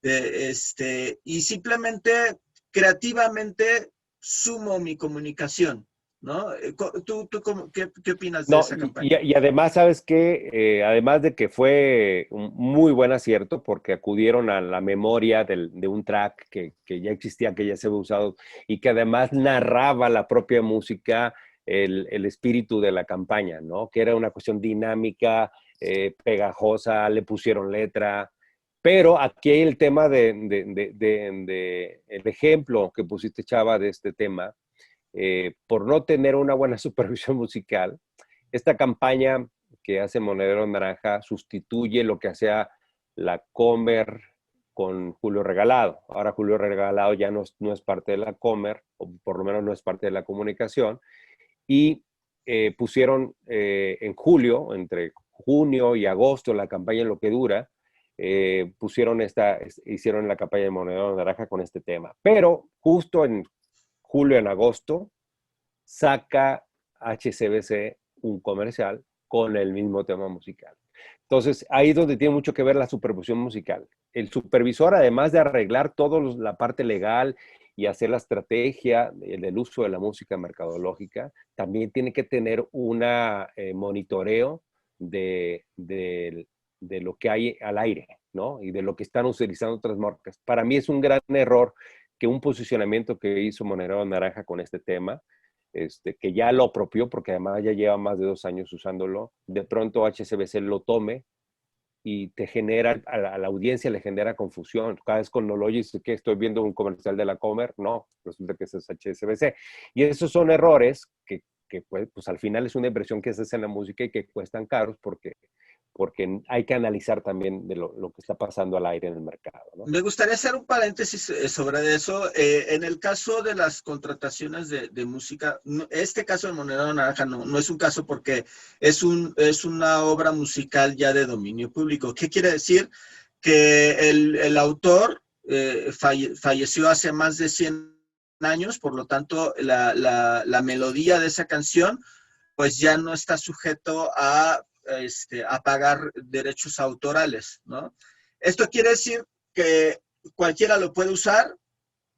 y simplemente creativamente sumo mi comunicación, ¿no? ¿Qué opinas de No, esa campaña? y además, ¿sabes qué? Además de que fue un muy buen acierto porque acudieron a la memoria de un track que ya existía, que ya se había usado y que además narraba la propia música, el espíritu de la campaña, ¿no? Que era una cuestión dinámica, pegajosa, le pusieron letra. Pero aquí hay el tema el ejemplo que pusiste, Chava, de este tema. Por no tener una buena supervisión musical, esta campaña que hace Monedero Naranja sustituye lo que hacía la Comer con Julio Regalado. Ahora Julio Regalado ya no es parte de la Comer, o por lo menos no es parte de la comunicación, y pusieron en julio, entre junio y agosto, la campaña en lo que dura, hicieron la campaña de Monedero Naranja con este tema. Pero justo en julio, en agosto, saca HCBC un comercial con el mismo tema musical. Entonces, ahí es donde tiene mucho que ver la supervisión musical. El supervisor, además de arreglar toda la parte legal y hacer la estrategia del uso de la música mercadológica, también tiene que tener un monitoreo de lo que hay al aire, ¿no? Y de lo que están utilizando otras marcas. Para mí es un gran error que un posicionamiento que hizo Monedero Naranja con este tema, que ya lo apropió, porque además ya lleva más de 2 años usándolo, de pronto HSBC lo tome y te genera, a la audiencia le genera confusión. Cada vez cuando lo oyes, que estoy viendo un comercial de la Comer, no, resulta que ese es HSBC. Y esos son errores que pues al final es una inversión que se hace en la música y que cuestan caros porque hay que analizar también de lo que está pasando al aire en el mercado, ¿no? Me gustaría hacer un paréntesis sobre eso. En el caso de las contrataciones de música, este caso de Monedero Naranja no es un caso porque es una obra musical ya de dominio público. ¿Qué quiere decir? Que el autor falleció hace más de 100 años, por lo tanto la melodía de esa canción pues ya no está sujeto a pagar derechos autorales, ¿no? Esto quiere decir que cualquiera lo puede usar,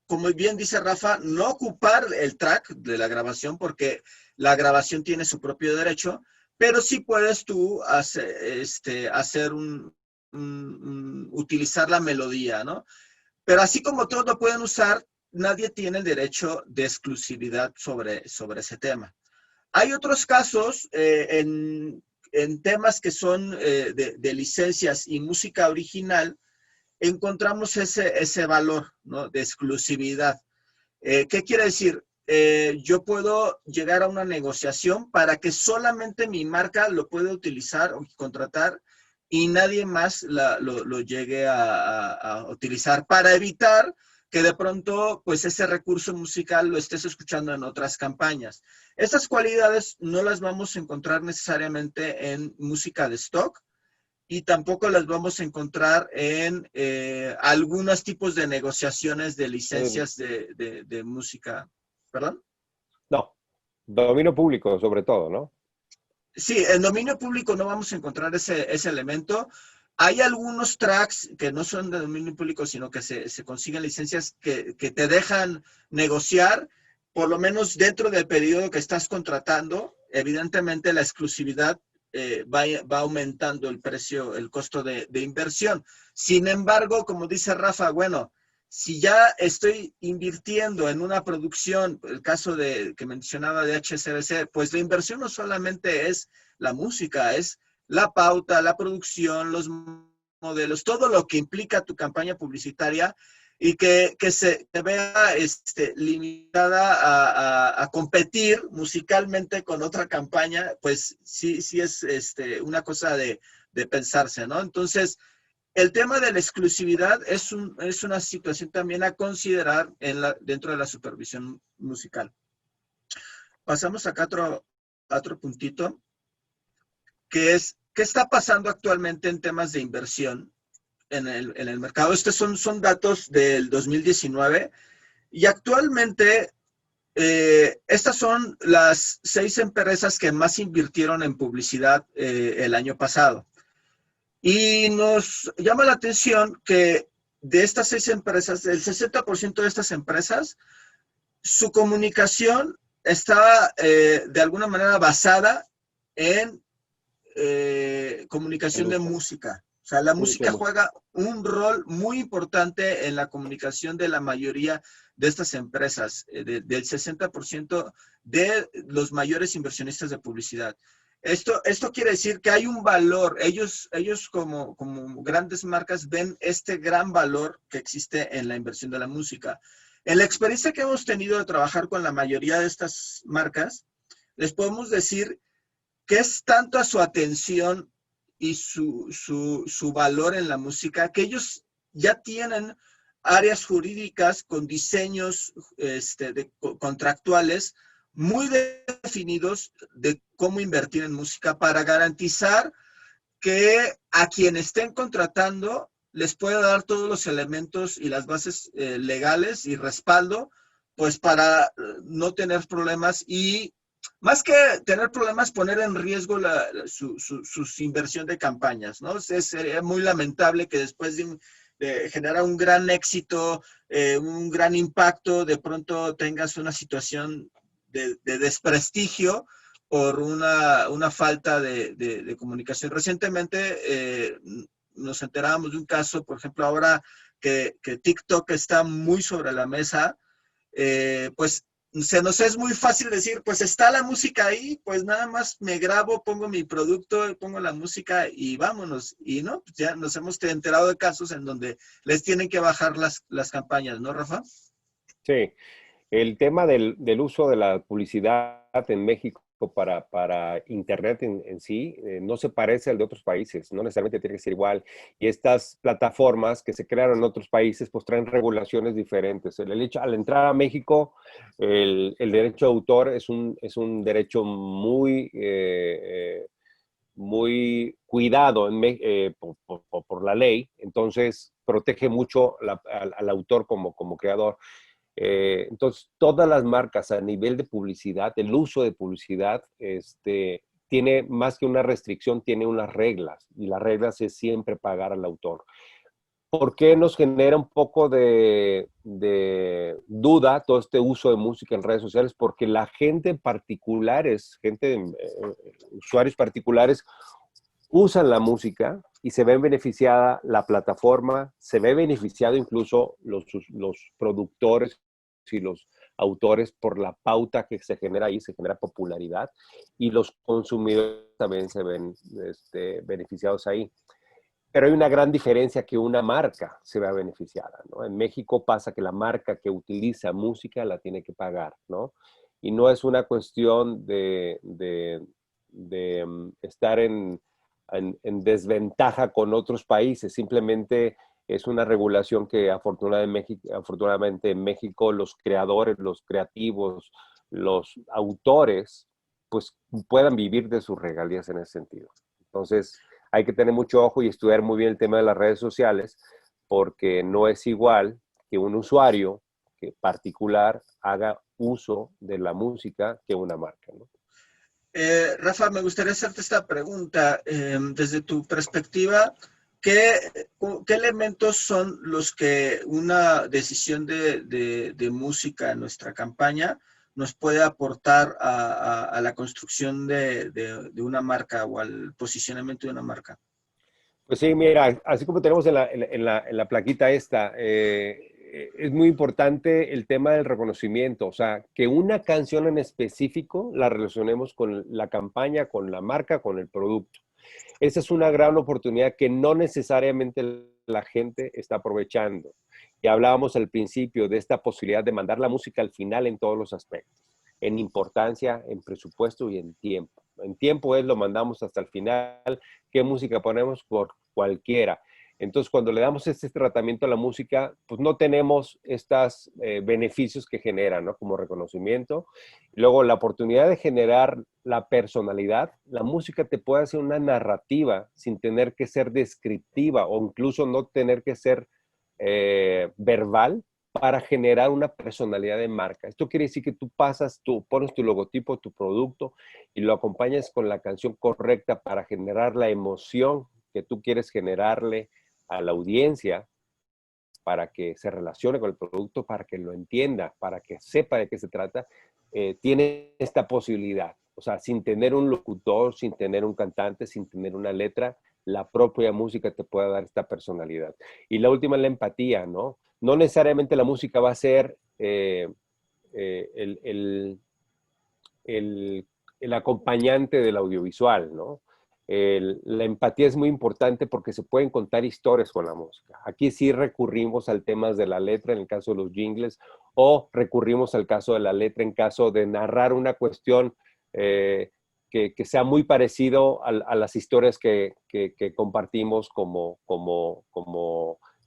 como bien dice Rafa, no ocupar el track de la grabación porque la grabación tiene su propio derecho, pero sí puedes tú hacer utilizar la melodía, ¿no? Pero así como todos lo pueden usar, nadie tiene el derecho de exclusividad sobre ese tema. Hay otros casos en temas que son de licencias y música original, encontramos ese valor, ¿no?, de exclusividad. ¿Qué quiere decir? Yo puedo llegar a una negociación para que solamente mi marca lo pueda utilizar o contratar y nadie más lo llegue a utilizar para evitar que de pronto pues ese recurso musical lo estés escuchando en otras campañas. Estas cualidades no las vamos a encontrar necesariamente en música de stock y tampoco las vamos a encontrar en algunos tipos de negociaciones de licencias de música. ¿Perdón? No, dominio público sobre todo, ¿no? Sí, en dominio público no vamos a encontrar ese elemento. Hay algunos tracks que no son de dominio público, sino que se consiguen licencias que te dejan negociar, por lo menos dentro del periodo que estás contratando. Evidentemente la exclusividad va aumentando el precio, el costo de inversión. Sin embargo, como dice Rafa, bueno, si ya estoy invirtiendo en una producción, el caso que mencionaba de HSBC, pues la inversión no solamente es la música, es la pauta, la producción, los modelos, todo lo que implica tu campaña publicitaria y que se vea limitada a competir musicalmente con otra campaña, pues sí es una cosa de pensarse, ¿no? Entonces, el tema de la exclusividad es una situación también a considerar dentro de la supervisión musical. Pasamos acá a otro puntito, que es, ¿qué está pasando actualmente en temas de inversión en el mercado? Estos son datos del 2019 y actualmente estas son las 6 empresas que más invirtieron en publicidad el año pasado. Y nos llama la atención que de estas 6 empresas, el 60% de estas empresas, su comunicación está de alguna manera basada en comunicación de música. O sea, la música juega un rol muy importante en la comunicación de la mayoría de estas empresas, del 60% de los mayores inversionistas de publicidad. Esto quiere decir que hay un valor. Ellos como grandes marcas ven este gran valor que existe en la inversión de la música. En la experiencia que hemos tenido de trabajar con la mayoría de estas marcas, les podemos decir que es tanto a su atención y su valor en la música que ellos ya tienen áreas jurídicas con diseños contractuales muy definidos de cómo invertir en música para garantizar que a quien estén contratando les pueda dar todos los elementos y las bases legales y respaldo, pues para no tener problemas y más que tener problemas, poner en riesgo su inversión de campañas, ¿no? Sería muy lamentable que después de generar un gran éxito, un gran impacto, de pronto tengas una situación de desprestigio por una falta de comunicación. Recientemente nos enterábamos de un caso, por ejemplo, ahora que TikTok está muy sobre la mesa, pues se nos es muy fácil decir, pues está la música ahí, pues nada más me grabo, pongo mi producto, pongo la música y vámonos. Y no, pues ya nos hemos enterado de casos en donde les tienen que bajar las campañas, ¿no, Rafa? Sí, el tema del uso de la publicidad en México para Internet en sí no se parece al de otros países, no necesariamente tiene que ser igual. Y estas plataformas que se crearon en otros países pues traen regulaciones diferentes. El hecho, al entrar a México, el derecho de autor es un derecho muy cuidado por la ley, entonces protege mucho al autor como creador. Entonces, todas las marcas a nivel de publicidad, el uso de publicidad, tiene más que una restricción, tiene unas reglas, y las reglas es siempre pagar al autor. ¿Por qué nos genera un poco de duda todo este uso de música en redes sociales? Porque la gente particulares, usuarios particulares, usan la música y se ven beneficiada la plataforma, se ve beneficiado incluso los productores y los autores por la pauta que se genera ahí, se genera popularidad, y los consumidores también se ven beneficiados ahí. Pero hay una gran diferencia que una marca se vea beneficiada, ¿no? En México pasa que la marca que utiliza música la tiene que pagar, ¿no? Y no es una cuestión de estar en desventaja con otros países, simplemente es una regulación que afortunadamente en México los creadores, los creativos, los autores, pues puedan vivir de sus regalías en ese sentido. Entonces, hay que tener mucho ojo y estudiar muy bien el tema de las redes sociales, porque no es igual que un usuario particular haga uso de la música que una marca, ¿no? Rafa, me gustaría hacerte esta pregunta. Desde tu perspectiva, ¿qué elementos son los que una decisión de música en nuestra campaña nos puede aportar a la construcción de una marca o al posicionamiento de una marca? Pues sí, mira, así como tenemos en la plaquita esta, es muy importante el tema del reconocimiento, o sea, que una canción en específico la relacionemos con la campaña, con la marca, con el producto. Esa es una gran oportunidad que no necesariamente la gente está aprovechando. Y hablábamos al principio de esta posibilidad de mandar la música al final en todos los aspectos, en importancia, en presupuesto y en tiempo. En tiempo es lo mandamos hasta el final, qué música ponemos por cualquiera. Entonces, cuando le damos este tratamiento a la música, pues no tenemos estos beneficios que generan, ¿no? Como reconocimiento. Luego, la oportunidad de generar la personalidad. La música te puede hacer una narrativa sin tener que ser descriptiva o incluso no tener que ser verbal para generar una personalidad de marca. Esto quiere decir que tú pones tu logotipo, tu producto y lo acompañas con la canción correcta para generar la emoción que tú quieres generarle a la audiencia, para que se relacione con el producto, para que lo entienda, para que sepa de qué se trata, tiene esta posibilidad. O sea, sin tener un locutor, sin tener un cantante, sin tener una letra, la propia música te puede dar esta personalidad. Y la última es la empatía, ¿no? No necesariamente la música va a ser el acompañante del audiovisual, ¿no? La empatía es muy importante porque se pueden contar historias con la música. Aquí sí recurrimos al tema de la letra en el caso de los jingles, o recurrimos al caso de la letra en caso de narrar una cuestión que sea muy parecido a las historias que compartimos como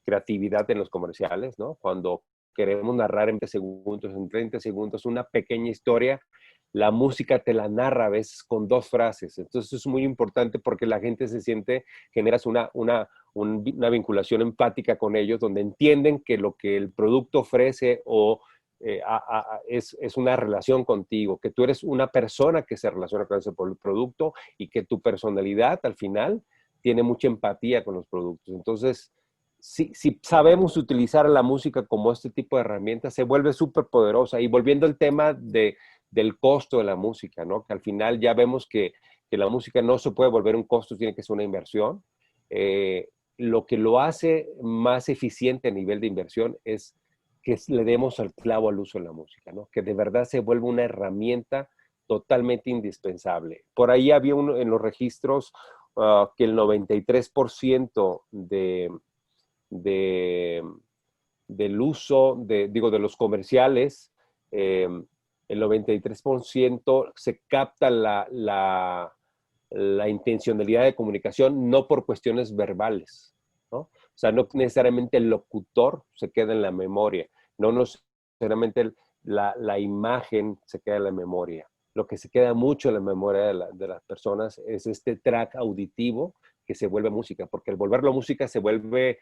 creatividad en los comerciales, ¿no? Cuando queremos narrar en 30 segundos una pequeña historia, la música te la narra a veces con 2 frases. Entonces es muy importante porque la gente generas una vinculación empática con ellos, donde entienden que lo que el producto ofrece es una relación contigo, que tú eres una persona que se relaciona con ese producto y que tu personalidad al final tiene mucha empatía con los productos. Entonces, si sabemos utilizar la música como este tipo de herramienta, se vuelve súper poderosa. Y volviendo al tema del costo de la música, ¿no? Que al final ya vemos que la música no se puede volver un costo, tiene que ser una inversión. lo que lo hace más eficiente a nivel de inversión es que le demos al clavo al uso de la música, ¿no? Que de verdad se vuelva una herramienta totalmente indispensable. Por ahí había en los registros que el 93% de, del uso, de los comerciales, el 93% se capta la intencionalidad de comunicación no por cuestiones verbales, ¿no? O sea, no necesariamente el locutor se queda en la memoria, no necesariamente la imagen se queda en la memoria. Lo que se queda mucho en la memoria de las personas es este track auditivo que se vuelve música, porque al volverlo música se vuelve,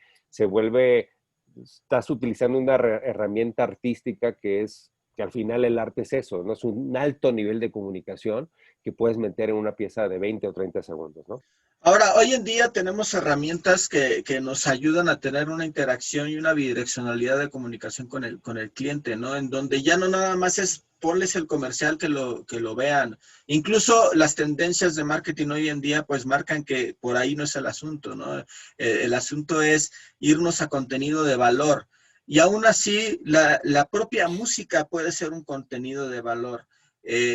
estás utilizando una herramienta artística que al final el arte es eso, ¿no? Es un alto nivel de comunicación que puedes meter en una pieza de 20 o 30 segundos, ¿no? Ahora, hoy en día tenemos herramientas que nos ayudan a tener una interacción y una bidireccionalidad de comunicación con el cliente, ¿no? En donde ya no nada más es ponles el comercial que lo vean. Incluso las tendencias de marketing hoy en día pues marcan que por ahí no es el asunto, ¿no? El asunto es irnos a contenido de valor. Y aún así, la propia música puede ser un contenido de valor.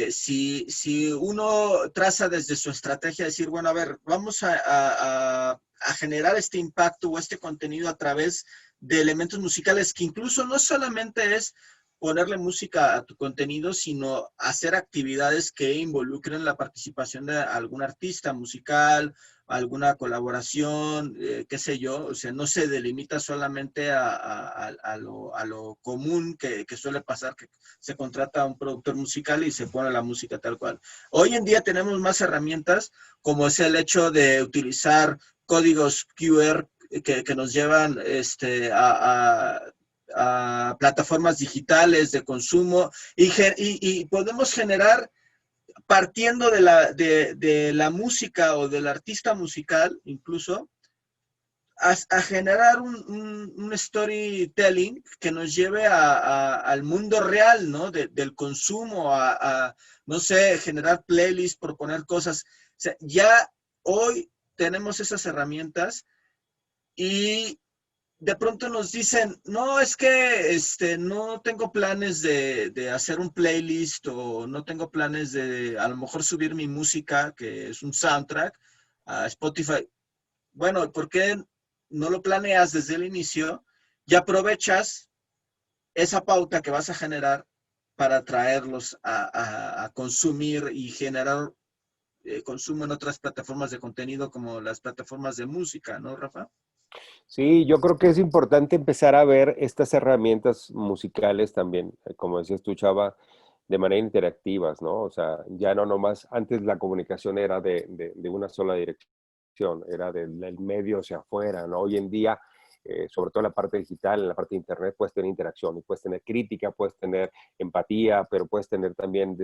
Si uno traza desde su estrategia decir, bueno, a ver, vamos a generar este impacto o este contenido a través de elementos musicales, que incluso no solamente es ponerle música a tu contenido, sino hacer actividades que involucren la participación de algún artista musical, alguna colaboración, qué sé yo, o sea, no se delimita solamente a lo común que suele pasar, que se contrata a un productor musical y se pone la música tal cual. Hoy en día tenemos más herramientas, como es el hecho de utilizar códigos QR que nos llevan a plataformas digitales de consumo y podemos generar, partiendo de la música o del artista musical, incluso, a generar un storytelling que nos lleve al mundo real, ¿no? Del consumo, no sé, generar playlists, proponer cosas. O sea, ya hoy tenemos esas herramientas y de pronto nos dicen, no, es que no tengo planes de hacer un playlist o no tengo planes de a lo mejor subir mi música, que es un soundtrack, a Spotify. Bueno, ¿por qué no lo planeas desde el inicio y aprovechas esa pauta que vas a generar para traerlos a consumir y generar consumo en otras plataformas de contenido como las plataformas de música, ¿no, Rafa? Sí, yo creo que es importante empezar a ver estas herramientas musicales también, como decías tú, Chava, de manera interactivas, ¿no? O sea, ya no nomás, antes la comunicación era de una sola dirección, era del medio hacia afuera, ¿no? Hoy en día, sobre todo en la parte digital, en la parte de internet, puedes tener interacción y puedes tener crítica, puedes tener empatía, pero puedes tener también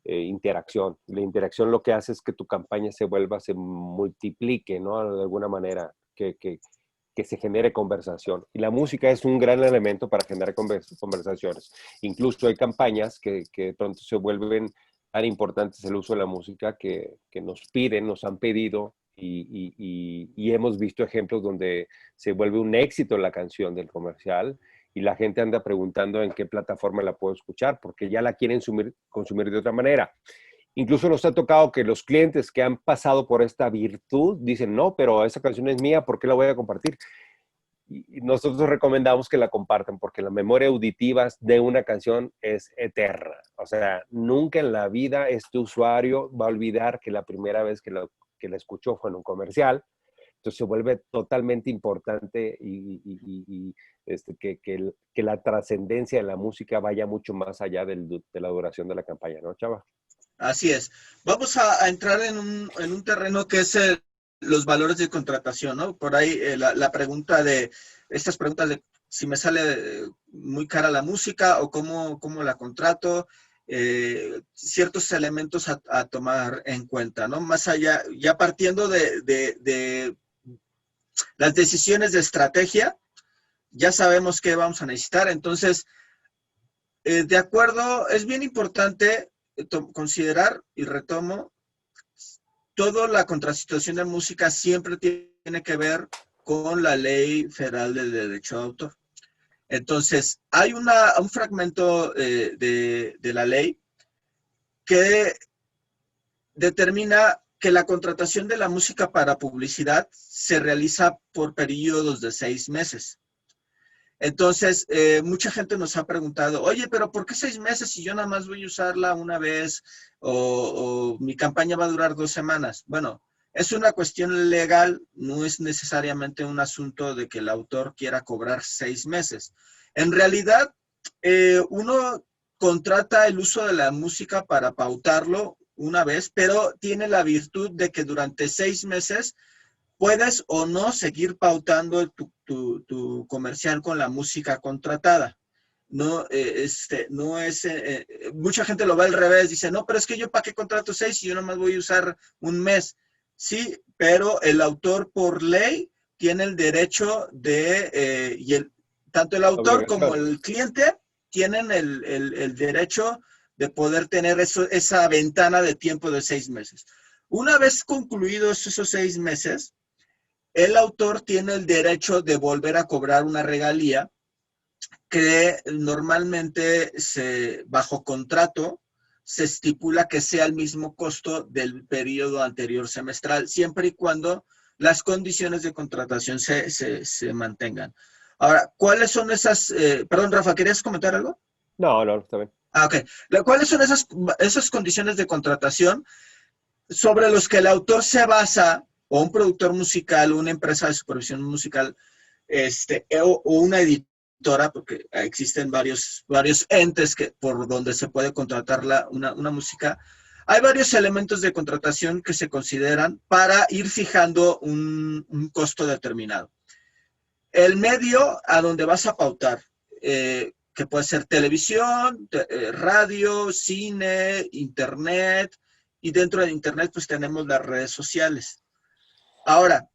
interacción. La interacción lo que hace es que tu campaña se multiplique, ¿no? De alguna manera, que se genere conversación. Y la música es un gran elemento para generar conversaciones. Incluso hay campañas que de pronto se vuelven tan importantes el uso de la música que nos han pedido y hemos visto ejemplos donde se vuelve un éxito la canción del comercial y la gente anda preguntando en qué plataforma la puedo escuchar porque ya la quieren consumir de otra manera. Incluso nos ha tocado que los clientes que han pasado por esta virtud dicen, no, pero esa canción es mía, ¿por qué la voy a compartir? Y nosotros recomendamos que la compartan porque la memoria auditiva de una canción es eterna. O sea, nunca en la vida este usuario va a olvidar que la primera vez que la escuchó fue en un comercial. Entonces se vuelve totalmente importante que la trascendencia de la música vaya mucho más allá de la duración de la campaña, ¿no, Chava? Así es. Vamos a entrar en un terreno que es los valores de contratación, ¿no? Por ahí la pregunta estas preguntas de si me sale muy cara la música o cómo la contrato, ciertos elementos a tomar en cuenta, ¿no? Más allá, ya partiendo de las decisiones de estrategia, ya sabemos qué vamos a necesitar, entonces, de acuerdo, es bien importante considerar, y retomo, toda la contratación de música siempre tiene que ver con la Ley Federal del Derecho de Autor. Entonces, hay un fragmento de la ley que determina que la contratación de la música para publicidad se realiza por periodos de 6 meses. Entonces, mucha gente nos ha preguntado, oye, pero ¿por qué 6 meses si yo nada más voy a usarla una vez o mi campaña va a durar 2 semanas? Bueno, es una cuestión legal, no es necesariamente un asunto de que el autor quiera cobrar 6 meses. En realidad, uno contrata el uso de la música para pautarlo una vez, pero tiene la virtud de que durante 6 meses puedes o no seguir pautando tu comercial con la música contratada. No, no es, mucha gente lo va al revés, dice, no, pero es que yo para qué contrato 6 si yo nomás voy a usar un mes. Sí, pero el autor por ley tiene el derecho de, tanto el autor como el cliente tienen el derecho de poder tener esa ventana de tiempo de 6 meses. Una vez concluidos esos 6 meses, el autor tiene el derecho de volver a cobrar una regalía que normalmente bajo contrato se estipula que sea el mismo costo del periodo anterior semestral, siempre y cuando las condiciones de contratación se mantengan. Ahora, ¿cuáles son esas? Perdón, Rafa, ¿querías comentar algo? No, está bien. Ok. ¿Cuáles son esas condiciones de contratación sobre los que el autor se basa, o un productor musical, o una empresa de supervisión musical, o una editora, porque existen varios entes por donde se puede contratar una música? Hay varios elementos de contratación que se consideran para ir fijando un costo determinado. El medio a donde vas a pautar, que puede ser televisión, radio, cine, internet, y dentro de internet pues tenemos las redes sociales. Ahora,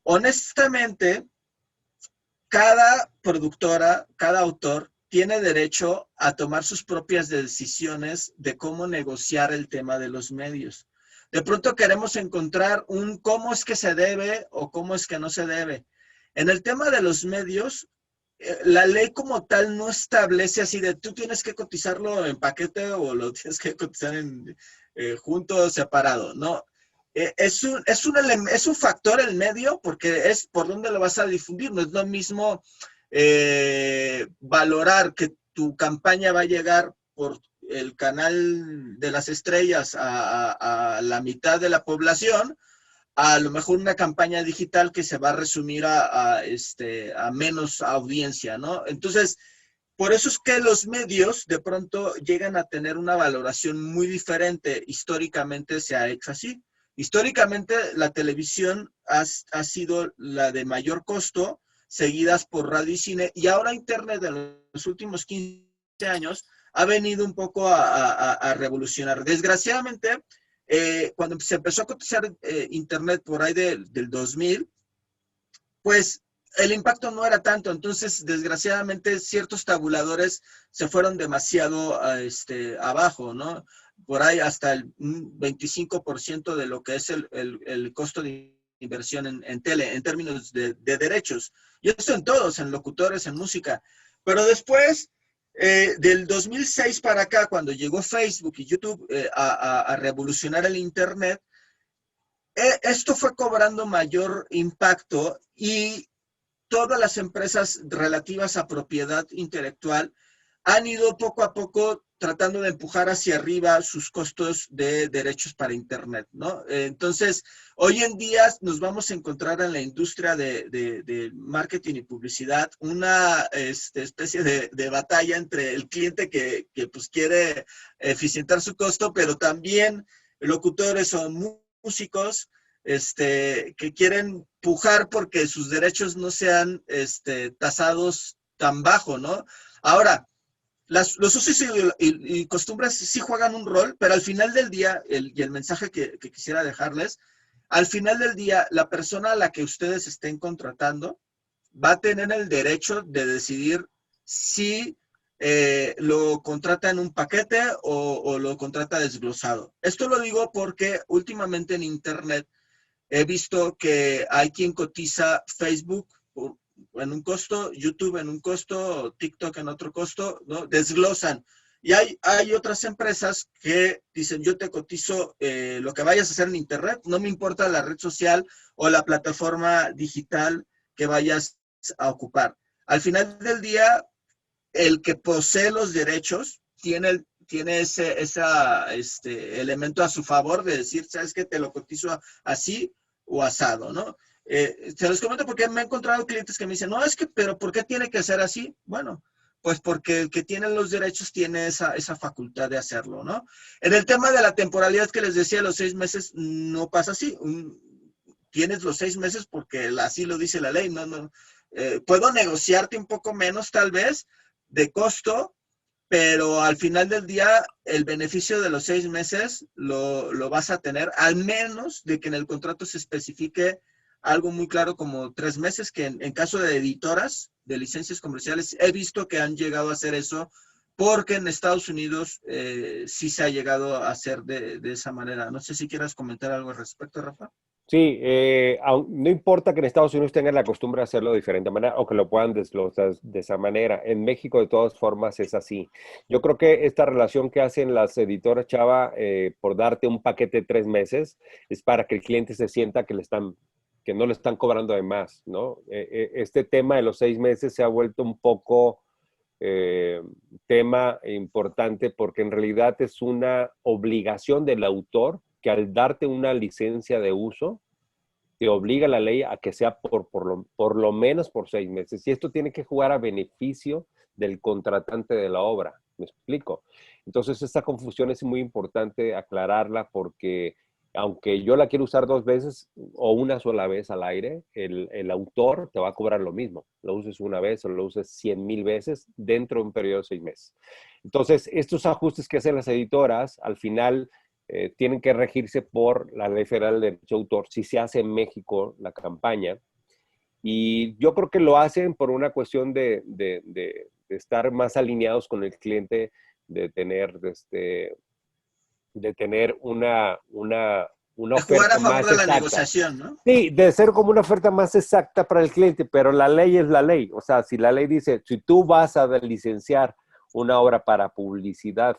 honestamente, cada productora, cada autor tiene derecho a tomar sus propias decisiones de cómo negociar el tema de los medios. De pronto queremos encontrar un cómo es que se debe o cómo es que no se debe. En el tema de los medios, la ley como tal no establece así de tú tienes que cotizarlo en paquete o lo tienes que cotizar junto o separado, ¿no? Es un factor el medio porque es por dónde lo vas a difundir. No es lo mismo valorar que tu campaña va a llegar por el canal de las estrellas a la mitad de la población, a lo mejor una campaña digital que se va a resumir a menos audiencia, ¿no? Entonces, por eso es que los medios de pronto llegan a tener una valoración muy diferente. Históricamente se ha hecho así. Históricamente la televisión ha sido la de mayor costo, seguidas por radio y cine, y ahora internet en los últimos 15 años ha venido un poco a revolucionar. Desgraciadamente, cuando se empezó a cotizar internet por ahí del 2000, pues el impacto no era tanto. Entonces, desgraciadamente, ciertos tabuladores se fueron demasiado abajo, ¿no? Por ahí hasta el 25% de lo que es el costo de inversión en tele, en términos de derechos. Y esto en todos, en locutores, en música. Pero después, del 2006 para acá, cuando llegó Facebook y YouTube a revolucionar el Internet, esto fue cobrando mayor impacto y todas las empresas relativas a propiedad intelectual han ido poco a poco tratando de empujar hacia arriba sus costos de derechos para Internet, ¿no? Entonces, hoy en día nos vamos a encontrar en la industria de marketing y publicidad una especie de batalla entre el cliente que pues quiere eficientar su costo, pero también locutores o músicos que quieren pujar porque sus derechos no sean tasados tan bajo, ¿no? Ahora, los usos y costumbres sí juegan un rol, pero al final del día, y el mensaje que quisiera dejarles, al final del día, la persona a la que ustedes estén contratando va a tener el derecho de decidir si lo contrata en un paquete o lo contrata desglosado. Esto lo digo porque últimamente en Internet He visto que hay quien cotiza Facebook en un costo, YouTube en un costo, TikTok en otro costo, ¿no? Desglosan. Y hay otras empresas que dicen, yo te cotizo lo que vayas a hacer en Internet, no me importa la red social o la plataforma digital que vayas a ocupar. Al final del día, el que posee los derechos tiene ese elemento a su favor de decir, ¿sabes qué? Te lo cotizo así o asado, ¿no? Se los comento porque me he encontrado clientes que me dicen, no, es que, pero ¿por qué tiene que ser así? Bueno, pues porque el que tiene los derechos tiene esa facultad de hacerlo, ¿no? En el tema de la temporalidad que les decía, los 6 meses, no pasa así. Tienes los 6 meses porque así lo dice la ley, no. Puedo negociarte un poco menos tal vez de costo, pero al final del día el beneficio de los 6 meses lo vas a tener, al menos de que en el contrato se especifique algo muy claro como 3 meses, que en caso de editoras de licencias comerciales he visto que han llegado a hacer eso, porque en Estados Unidos sí se ha llegado a hacer de esa manera. No sé si quieras comentar algo al respecto, Rafa. Sí, no importa que en Estados Unidos tengan la costumbre de hacerlo de diferente manera o que lo puedan desglosar de esa manera. En México, de todas formas, es así. Yo creo que esta relación que hacen las editoras, Chava, por darte un paquete de 3 meses, es para que el cliente se sienta que no le están cobrando de más, ¿no? Este tema de los 6 meses se ha vuelto un poco tema importante porque en realidad es una obligación del autor que al darte una licencia de uso, te obliga la ley a que sea por lo menos por 6 meses. Y esto tiene que jugar a beneficio del contratante de la obra. ¿Me explico? Entonces, esta confusión es muy importante aclararla porque aunque yo la quiero usar 2 veces o una sola vez al aire, el autor te va a cobrar lo mismo. Lo uses una vez o lo uses 100,000 veces dentro de un periodo de 6 meses. Entonces, estos ajustes que hacen las editoras, al final tienen que regirse por la Ley Federal de Derecho de Autor, si se hace en México la campaña. Y yo creo que lo hacen por una cuestión de estar más alineados con el cliente, de tener una De jugar oferta a favor más de la exacta. negociación, ¿no? Sí, de ser como una oferta más exacta para el cliente, pero la ley es la ley. O sea, si la ley dice, si tú vas a licenciar una obra para publicidad,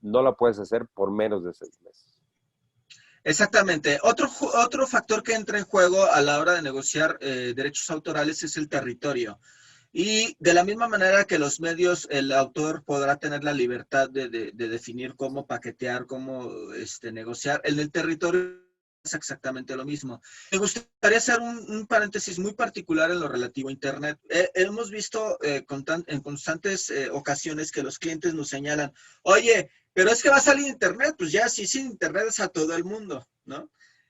no la puedes hacer por menos de 6 meses. Exactamente. Otro factor que entra en juego a la hora de negociar derechos autorales es el territorio. Y de la misma manera que los medios, el autor podrá tener la libertad de definir cómo paquetear, cómo negociar. En el territorio es exactamente lo mismo. Me gustaría hacer un paréntesis muy particular en lo relativo a Internet. Hemos visto en constantes ocasiones que los clientes nos señalan, oye, pero es que va a salir Internet, pues ya sí, sin Internet es a todo el mundo, ¿no?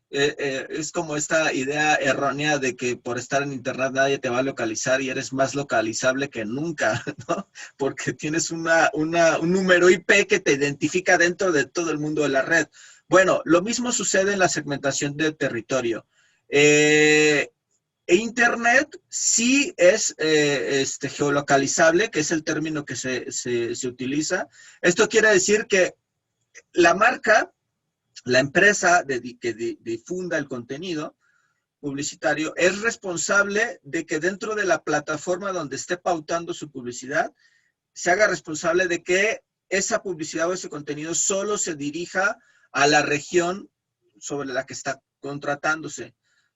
Es como esta idea errónea de que por estar en Internet nadie te va a localizar y eres más localizable que nunca, ¿no? Porque tienes un número IP que te identifica dentro de todo el mundo de la red. Bueno, lo mismo sucede en la segmentación de territorio. Internet sí es geolocalizable, que es el término que se utiliza. Esto quiere decir que la marca, la empresa que difunda el contenido publicitario es responsable de que dentro de la plataforma donde esté pautando su publicidad, se haga responsable de que esa publicidad o ese contenido solo se dirija a la región sobre la que está contratándose.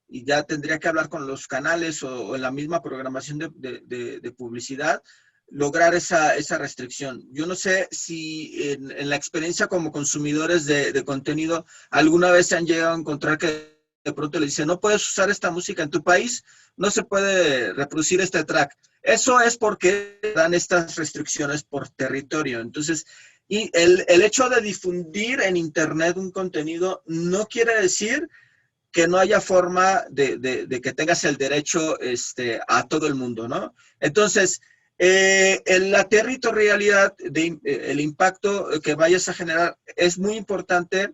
Y ya tendría que hablar con los canales o en la misma programación de publicidad, lograr esa restricción. Yo no sé si en la experiencia como consumidores de contenido, alguna vez se han llegado a encontrar que de pronto le dicen, no puedes usar esta música en tu país, no se puede reproducir este track. Eso es porque dan estas restricciones por territorio. Entonces, y el hecho de difundir en Internet un contenido no quiere decir que no haya forma de que tengas el derecho a todo el mundo, ¿no? Entonces, en la territorialidad, el impacto que vayas a generar, es muy importante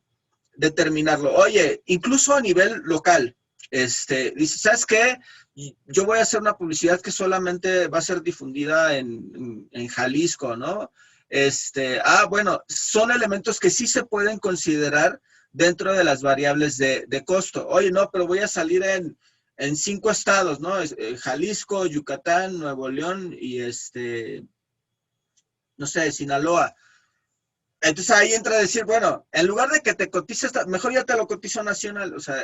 determinarlo. Oye, incluso a nivel local, dices, ¿sabes qué? Yo voy a hacer una publicidad que solamente va a ser difundida en Jalisco, ¿no? Bueno, son elementos que sí se pueden considerar dentro de las variables de costo. Oye, no, pero voy a salir en 5 estados, ¿no? Jalisco, Yucatán, Nuevo León y no sé, Sinaloa. Entonces ahí entra a decir, bueno, en lugar de que te cotices, mejor ya te lo cotizo nacional, o sea,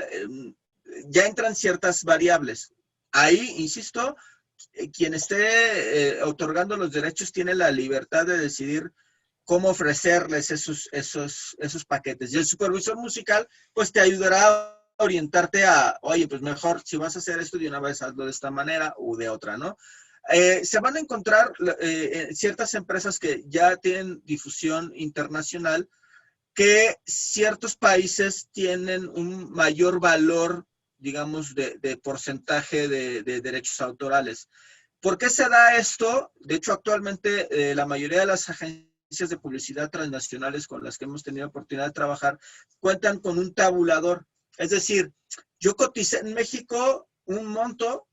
ya entran ciertas variables. Ahí, insisto, quien esté otorgando los derechos tiene la libertad de decidir cómo ofrecerles esos paquetes. Y el supervisor musical, pues te ayudará a orientarte a, oye, pues mejor si vas a hacer esto de una vez, hazlo de esta manera o de otra, ¿no? Se van a encontrar ciertas empresas que ya tienen difusión internacional, que ciertos países tienen un mayor valor, digamos, de porcentaje de derechos autorales. ¿Por qué se da esto? De hecho, actualmente la mayoría de las agencias de publicidad transnacionales con las que hemos tenido oportunidad de trabajar cuentan con un tabulador. Es decir, yo coticé en México un monto,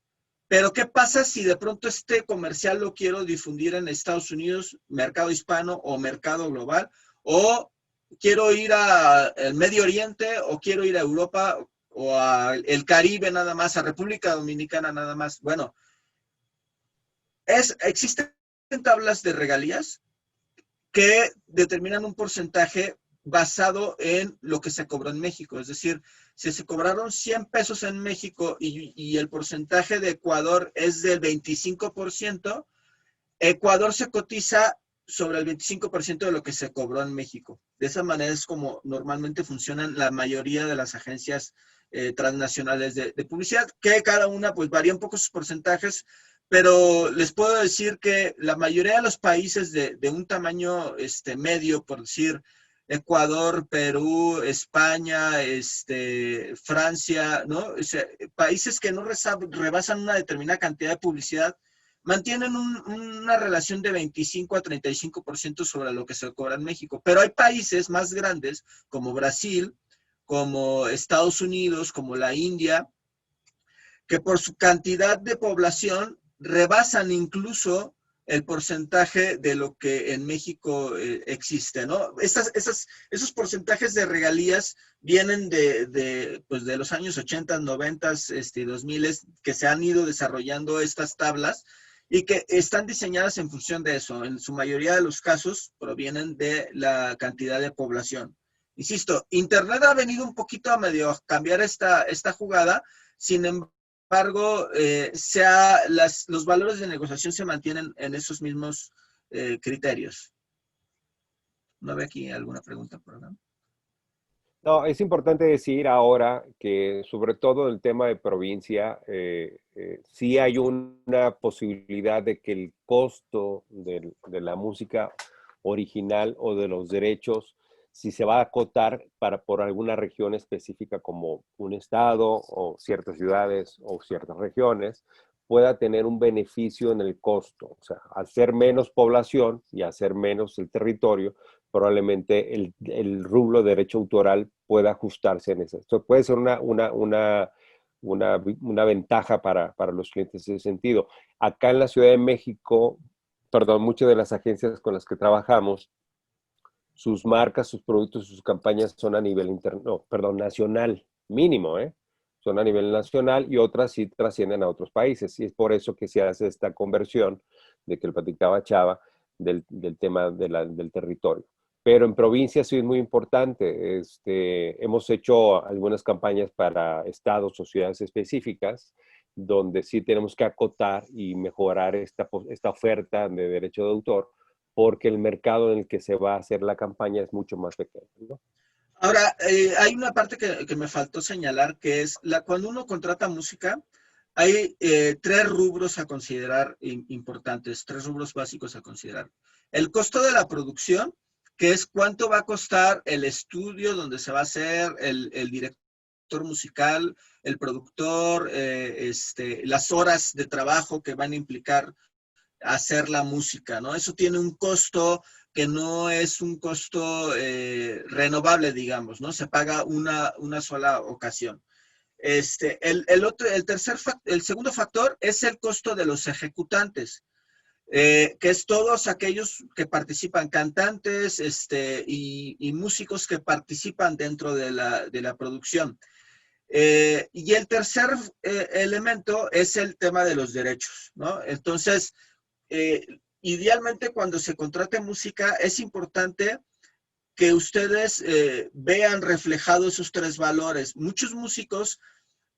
pero ¿qué pasa si de pronto este comercial lo quiero difundir en Estados Unidos, mercado hispano o mercado global? O quiero ir al Medio Oriente, o quiero ir a Europa, o al Caribe nada más, a República Dominicana nada más. Bueno, existen tablas de regalías que determinan un porcentaje basado en lo que se cobró en México. Es decir, si se cobraron 100 pesos en México y el porcentaje de Ecuador es del 25%, Ecuador se cotiza sobre el 25% de lo que se cobró en México. De esa manera es como normalmente funcionan la mayoría de las agencias transnacionales de publicidad, que cada una pues varía un poco sus porcentajes, pero les puedo decir que la mayoría de los países de un tamaño medio, por decir Ecuador, Perú, España, Francia, ¿no? O sea, países que no rebasan una determinada cantidad de publicidad, mantienen una relación de 25 a 35% sobre lo que se cobra en México. Pero hay países más grandes, como Brasil, como Estados Unidos, como la India, que por su cantidad de población rebasan incluso el porcentaje de lo que en México existe, ¿no? Esos porcentajes de regalías vienen pues de los años 80, 90, 2000, que se han ido desarrollando estas tablas y que están diseñadas en función de eso. En su mayoría de los casos provienen de la cantidad de población. Insisto, Internet ha venido un poquito a medio cambiar esta jugada, sin embargo, los valores de negociación se mantienen en esos mismos criterios. ¿No ve aquí alguna pregunta por acá? No, es importante decir ahora que sobre todo el tema de provincia, sí hay una posibilidad de que el costo de la música original o de los derechos, si se va a acotar por alguna región específica como un estado o ciertas ciudades o ciertas regiones, pueda tener un beneficio en el costo. O sea, al ser menos población y al ser menos el territorio, probablemente el rublo de derecho autoral pueda ajustarse en eso. Esto puede ser una ventaja para los clientes en ese sentido. Acá en la Ciudad de México, perdón, muchas de las agencias con las que trabajamos, sus marcas, sus productos, sus campañas son a nivel nacional, mínimo, son a nivel nacional y otras sí trascienden a otros países. Y es por eso que se hace esta conversión de que el platicaba Chava del tema del territorio. Pero en provincia sí es muy importante. Hemos hecho algunas campañas para estados o ciudades específicas donde sí tenemos que acotar y mejorar esta oferta de derecho de autor, porque el mercado en el que se va a hacer la campaña es mucho más pequeño, ¿no? Ahora, hay una parte que me faltó señalar, que es cuando uno contrata música, hay 3 rubros a considerar importantes, 3 rubros básicos a considerar. El costo de la producción, que es cuánto va a costar el estudio donde se va a hacer, el director musical, el productor, las horas de trabajo que van a implicar hacer la música, ¿no? Eso tiene un costo que no es un costo renovable, digamos, ¿no? Se paga una sola ocasión. El segundo factor es el costo de los ejecutantes. que es todos aquellos que participan, cantantes y músicos que participan dentro de la producción. Y el tercer elemento es el tema de los derechos, ¿no? Entonces, idealmente cuando se contrate música es importante que ustedes vean reflejados esos tres valores. Muchos músicos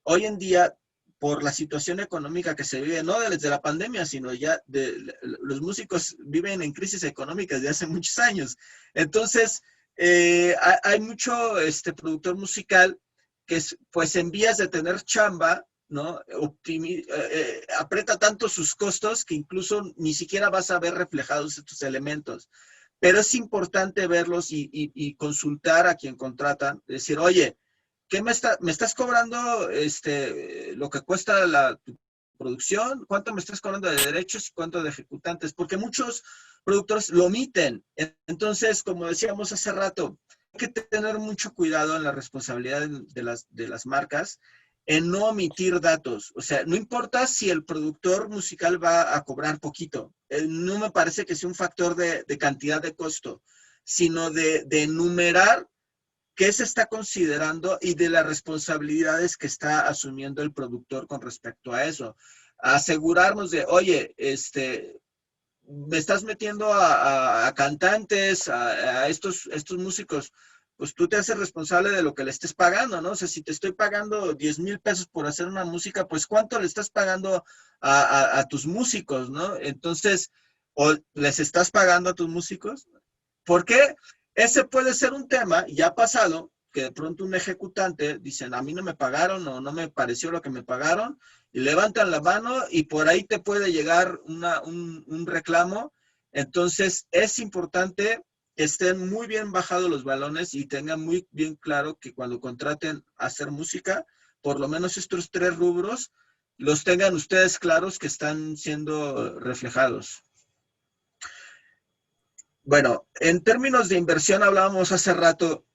hoy en día, por la situación económica que se vive, no desde la pandemia, sino ya los músicos viven en crisis económicas de hace muchos años. Entonces, hay mucho productor musical que pues en vías de tener chamba, ¿no? Aprieta tanto sus costos que incluso ni siquiera vas a ver reflejados estos elementos. Pero es importante verlos y consultar a quien contratan, decir, oye, ¿qué me estás cobrando lo que cuesta tu producción? ¿Cuánto me estás cobrando de derechos y cuánto de ejecutantes? Porque muchos productores lo omiten. Entonces, como decíamos hace rato, hay que tener mucho cuidado en la responsabilidad de las marcas en no omitir datos. O sea, no importa si el productor musical va a cobrar poquito. No me parece que sea un factor de cantidad de costo, sino de enumerar qué se está considerando y de las responsabilidades que está asumiendo el productor con respecto a eso. Asegurarnos de, oye, me estás metiendo a cantantes, a estos músicos, pues tú te haces responsable de lo que le estés pagando, ¿no? O sea, si te estoy pagando 10,000 pesos por hacer una música, pues ¿cuánto le estás pagando a tus músicos, ¿no? Entonces, ¿o les estás pagando a tus músicos? ¿Por qué? Ese puede ser un tema, ya ha pasado, que de pronto un ejecutante dicen, a mí no me pagaron o no me pareció lo que me pagaron, y levantan la mano y por ahí te puede llegar un reclamo. Entonces, es importante que estén muy bien bajados los balones y tengan muy bien claro que cuando contraten a hacer música, por lo menos estos tres rubros, los tengan ustedes claros que están siendo reflejados. Bueno, en términos de inversión hablábamos hace rato,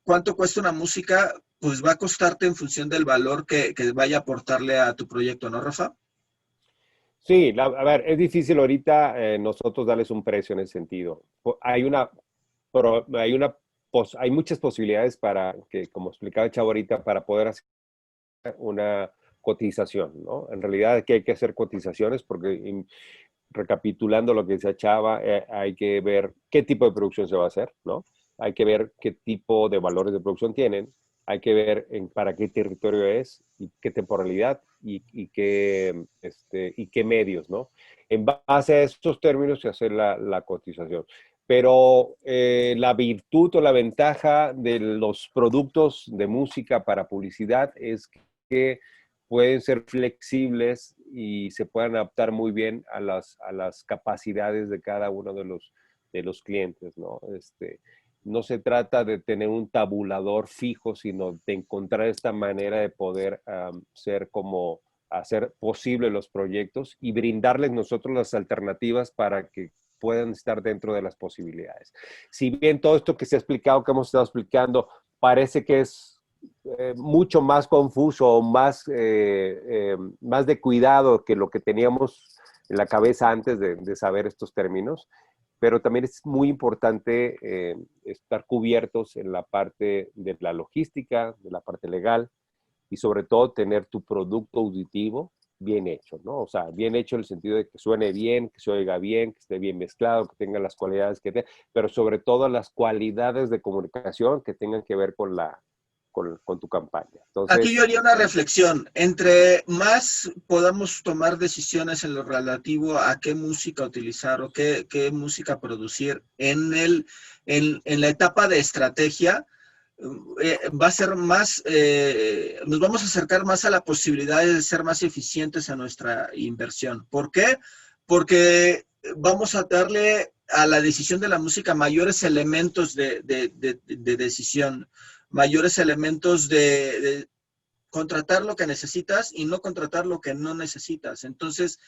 ¿cuánto cuesta una música? Pues va a costarte en función del valor que vaya a aportarle a tu proyecto, ¿no, Rafa? Sí, a ver, es difícil ahorita nosotros darles un precio en ese sentido. Hay muchas posibilidades para que, como explicaba el Chavo ahorita, para poder hacer una cotización, ¿no? En realidad aquí hay que hacer cotizaciones porque, recapitulando lo que decía Chava, hay que ver qué tipo de producción se va a hacer, ¿no? Hay que ver qué tipo de valores de producción tienen, hay que ver para qué territorio es y qué temporalidad y qué medios, ¿no? En base a estos términos se hace la cotización. Pero la virtud o la ventaja de los productos de música para publicidad es que pueden ser flexibles y se pueden adaptar muy bien a las capacidades de cada uno de los clientes, ¿no? No se trata de tener un tabulador fijo, sino de encontrar esta manera de poder hacer posible los proyectos y brindarles nosotros las alternativas para que puedan estar dentro de las posibilidades. Si bien todo esto que se ha explicado, que hemos estado explicando, parece que es mucho más confuso, más de cuidado que lo que teníamos en la cabeza antes de saber estos términos, pero también es muy importante estar cubiertos en la parte de la logística, de la parte legal y sobre todo tener tu producto auditivo bien hecho, ¿no? O sea, bien hecho en el sentido de que suene bien, que se oiga bien, que esté bien mezclado, que tenga las cualidades que tenga, pero sobre todo las cualidades de comunicación que tengan que ver con tu campaña. Entonces, aquí yo haría una reflexión. Entre más podamos tomar decisiones en lo relativo a qué música utilizar o qué música producir en la etapa de estrategia, va a ser más, nos vamos a acercar más a la posibilidad de ser más eficientes en nuestra inversión. ¿Por qué? Porque vamos a darle a la decisión de la música mayores elementos de decisión, mayores elementos de contratar lo que necesitas y no contratar lo que no necesitas. Entonces,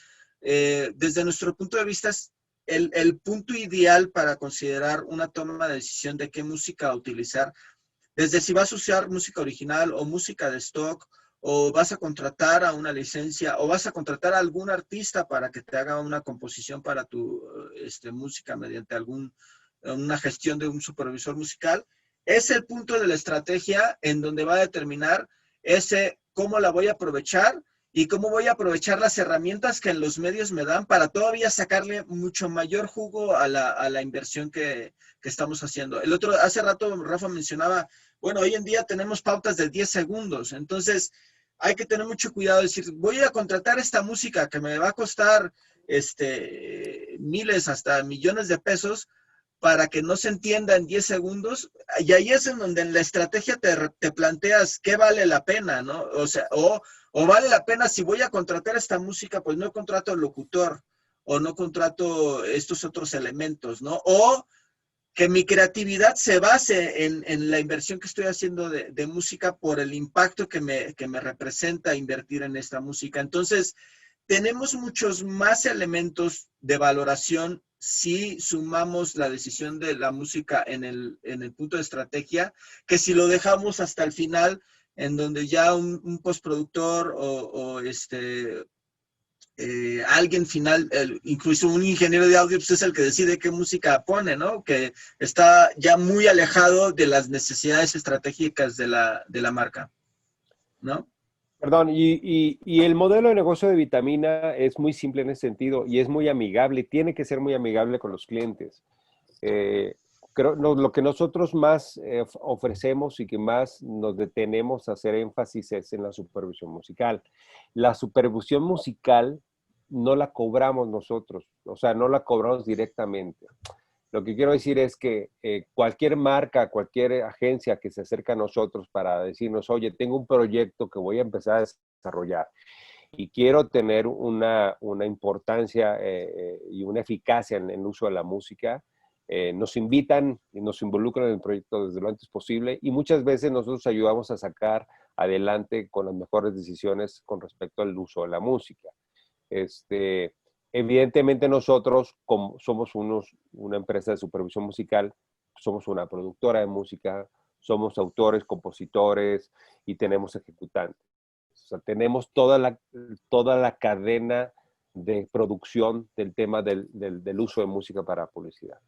desde nuestro punto de vista, el punto ideal para considerar una toma de decisión de qué música utilizar, desde si vas a usar música original o música de stock o vas a contratar a una licencia, o vas a contratar a algún artista para que te haga una composición para tu música mediante una gestión de un supervisor musical, es el punto de la estrategia en donde va a determinar cómo la voy a aprovechar y cómo voy a aprovechar las herramientas que los medios me dan para todavía sacarle mucho mayor jugo a la inversión que estamos haciendo. Hace rato Rafa mencionaba, bueno, hoy en día tenemos pautas de 10 segundos, entonces hay que tener mucho cuidado, decir, voy a contratar esta música que me va a costar miles hasta millones de pesos para que no se entienda en 10 segundos, y ahí es en donde en la estrategia te planteas qué vale la pena, ¿no? O sea, o vale la pena, si voy a contratar esta música, pues no contrato al locutor, o no contrato estos otros elementos, ¿no? O que mi creatividad se base en la inversión que estoy haciendo de música por el impacto que me representa invertir en esta música. Entonces, tenemos muchos más elementos de valoración si sumamos la decisión de la música en el punto de estrategia, que si lo dejamos hasta el final, en donde ya un postproductor o alguien final, incluso un ingeniero de audio, pues es el que decide qué música pone, ¿no? Que está ya muy alejado de las necesidades estratégicas de la marca, ¿no? Perdón, y el modelo de negocio de Vitamina es muy simple en ese sentido y es muy amigable, tiene que ser muy amigable con los clientes. Lo que nosotros más ofrecemos y que más nos detenemos a hacer énfasis es en la supervisión musical. La supervisión musical no la cobramos nosotros, o sea, no la cobramos directamente. Lo que quiero decir es que cualquier marca, cualquier agencia que se acerca a nosotros para decirnos, oye, tengo un proyecto que voy a empezar a desarrollar y quiero tener una importancia y una eficacia en el uso de la música, nos invitan y nos involucran en el proyecto desde lo antes posible y muchas veces nosotros ayudamos a sacar adelante con las mejores decisiones con respecto al uso de la música. Evidentemente nosotros, como somos una empresa de supervisión musical, somos una productora de música, somos autores, compositores y tenemos ejecutantes. O sea, tenemos toda la cadena de producción del tema del uso de música para publicidad.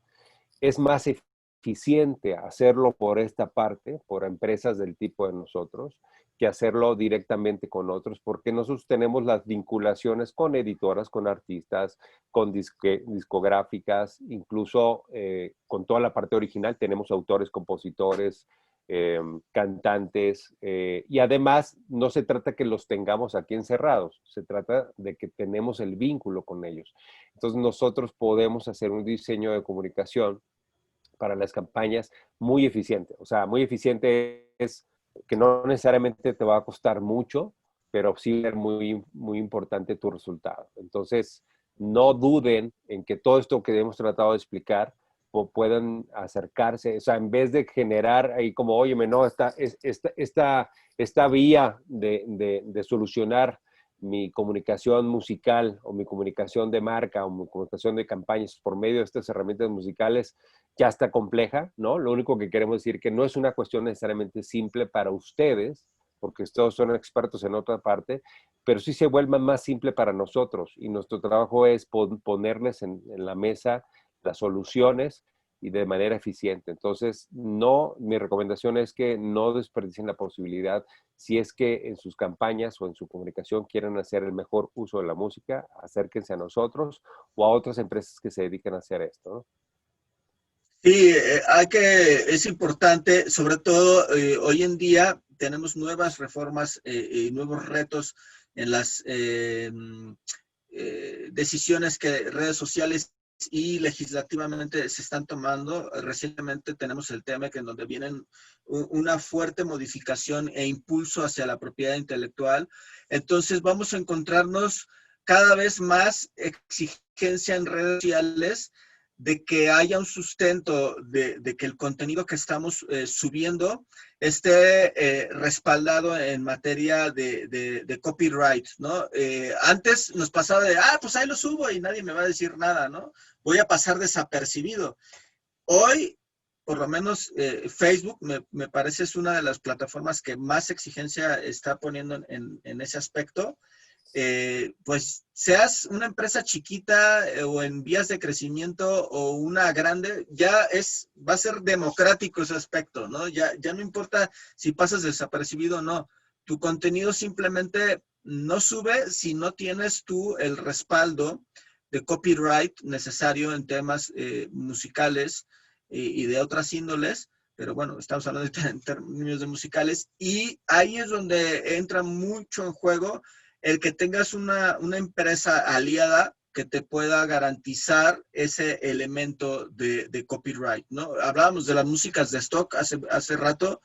Es más eficiente hacerlo por esta parte, por empresas del tipo de nosotros, que hacerlo directamente con otros, porque nosotros tenemos las vinculaciones con editoras, con artistas, con discográficas, incluso con toda la parte original tenemos autores, compositores, cantantes, y además no se trata que los tengamos aquí encerrados, se trata de que tenemos el vínculo con ellos. Entonces nosotros podemos hacer un diseño de comunicación para las campañas muy eficiente. O sea, muy eficiente es que no necesariamente te va a costar mucho, pero sí es muy, muy importante tu resultado. Entonces, no duden en que todo esto que hemos tratado de explicar puedan acercarse, o sea, en vez de generar ahí como, óyeme, no, esta vía de solucionar mi comunicación musical o mi comunicación de marca o mi comunicación de campañas por medio de estas herramientas musicales ya está compleja, ¿no? Lo único que queremos decir que no es una cuestión necesariamente simple para ustedes, porque todos son expertos en otra parte, pero sí se vuelve más simple para nosotros y nuestro trabajo es ponerles en la mesa las soluciones y de manera eficiente. Entonces, mi recomendación es que no desperdicien la posibilidad, si es que en sus campañas o en su comunicación quieren hacer el mejor uso de la música, acérquense a nosotros o a otras empresas que se dediquen a hacer esto, ¿no? Sí, es importante, sobre todo hoy en día tenemos nuevas reformas y nuevos retos en las decisiones que redes sociales y legislativamente se están tomando. Recientemente tenemos el tema en donde vienen una fuerte modificación e impulso hacia la propiedad intelectual. Entonces vamos a encontrarnos cada vez más exigencia en redes sociales de que haya un sustento de que el contenido que estamos subiendo esté respaldado en materia de copyright, ¿no? Antes nos pasaba de, pues ahí lo subo y nadie me va a decir nada, ¿no? Voy a pasar desapercibido. Hoy, por lo menos Facebook me parece es una de las plataformas que más exigencia está poniendo en ese aspecto. Pues seas una empresa chiquita o en vías de crecimiento o una grande, va a ser democrático ese aspecto, ¿no? Ya no importa si pasas desapercibido o no. Tu contenido simplemente no sube si no tienes tú el respaldo de copyright necesario en temas musicales y de otras índoles. Pero bueno, estamos hablando en términos de musicales, y ahí es donde entra mucho en juego el que tengas una empresa aliada que te pueda garantizar ese elemento de copyright, ¿no? Hablábamos de las músicas de stock hace rato.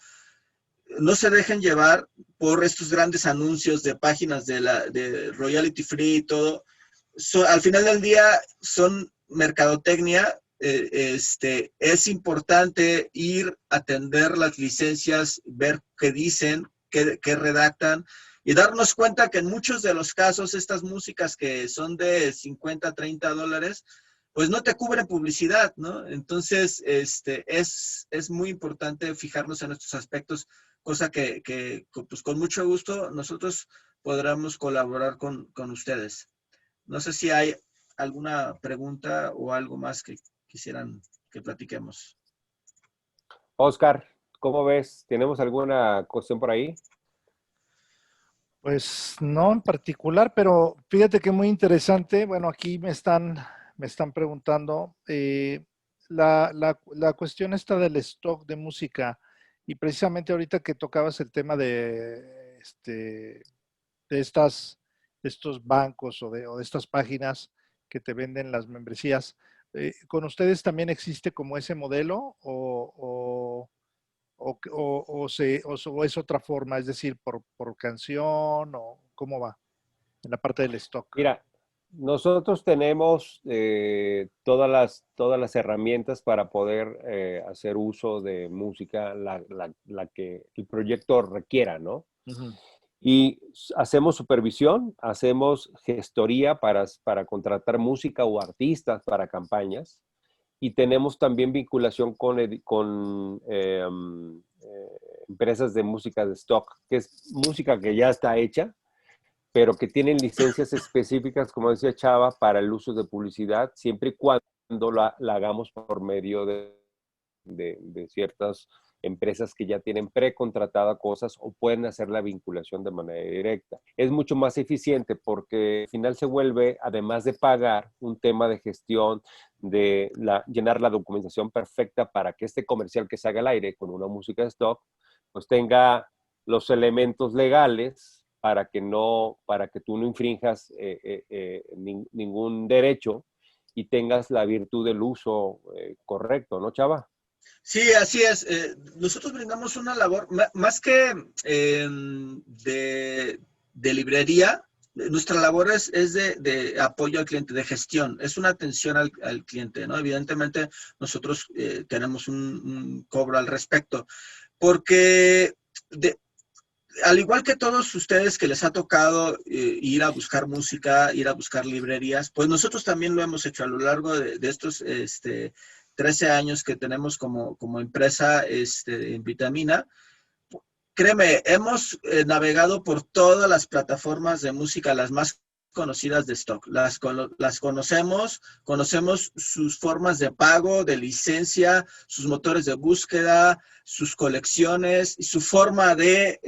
No se dejen llevar por estos grandes anuncios de páginas de royalty free y todo. Al final del día son mercadotecnia. Es importante ir a atender las licencias, ver qué dicen, qué redactan, y darnos cuenta que en muchos de los casos estas músicas que son de 50, 30 dólares, pues no te cubren publicidad, ¿no? Entonces, es muy importante fijarnos en estos aspectos, cosa que pues con mucho gusto nosotros podremos colaborar con ustedes. No sé si hay alguna pregunta o algo más que quisieran que platiquemos. Oscar, ¿cómo ves? ¿Tenemos alguna cuestión por ahí? Pues no en particular, pero fíjate que muy interesante. Bueno, aquí me están preguntando la cuestión esta del stock de música, y precisamente ahorita que tocabas el tema de estos bancos o de estas páginas que te venden las membresías, ¿con ustedes también existe como ese modelo o es otra forma? Es decir, por canción, o cómo va en la parte del stock. Mira, nosotros tenemos todas las herramientas para poder hacer uso de música, la que el proyecto requiera, ¿no? Uh-huh. Y hacemos supervisión, hacemos gestoría para contratar música o artistas para campañas, y tenemos también vinculación con empresas de música de stock, que es música que ya está hecha, pero que tienen licencias específicas, como decía Chava, para el uso de publicidad, siempre y cuando la hagamos por medio de ciertas empresas que ya tienen precontratada cosas o pueden hacer la vinculación de manera directa. Es mucho más eficiente porque al final se vuelve, además de pagar, un tema de gestión, de llenar la documentación perfecta para que este comercial que salga al aire con una música de stock, pues tenga los elementos legales para que tú no infrinjas ningún derecho y tengas la virtud del uso correcto, ¿no, Chava? Sí, así es. Nosotros brindamos una labor, más que de librería, nuestra labor es de apoyo al cliente, de gestión, es una atención al cliente, ¿no? Evidentemente, nosotros tenemos un cobro al respecto, porque al igual que todos ustedes que les ha tocado ir a buscar música, ir a buscar librerías, pues nosotros también lo hemos hecho a lo largo de estos 13 años que tenemos como empresa en Vitamina. Créeme, hemos navegado por todas las plataformas de música, las más conocidas de stock. Las conocemos sus formas de pago, de licencia, sus motores de búsqueda, sus colecciones y su forma de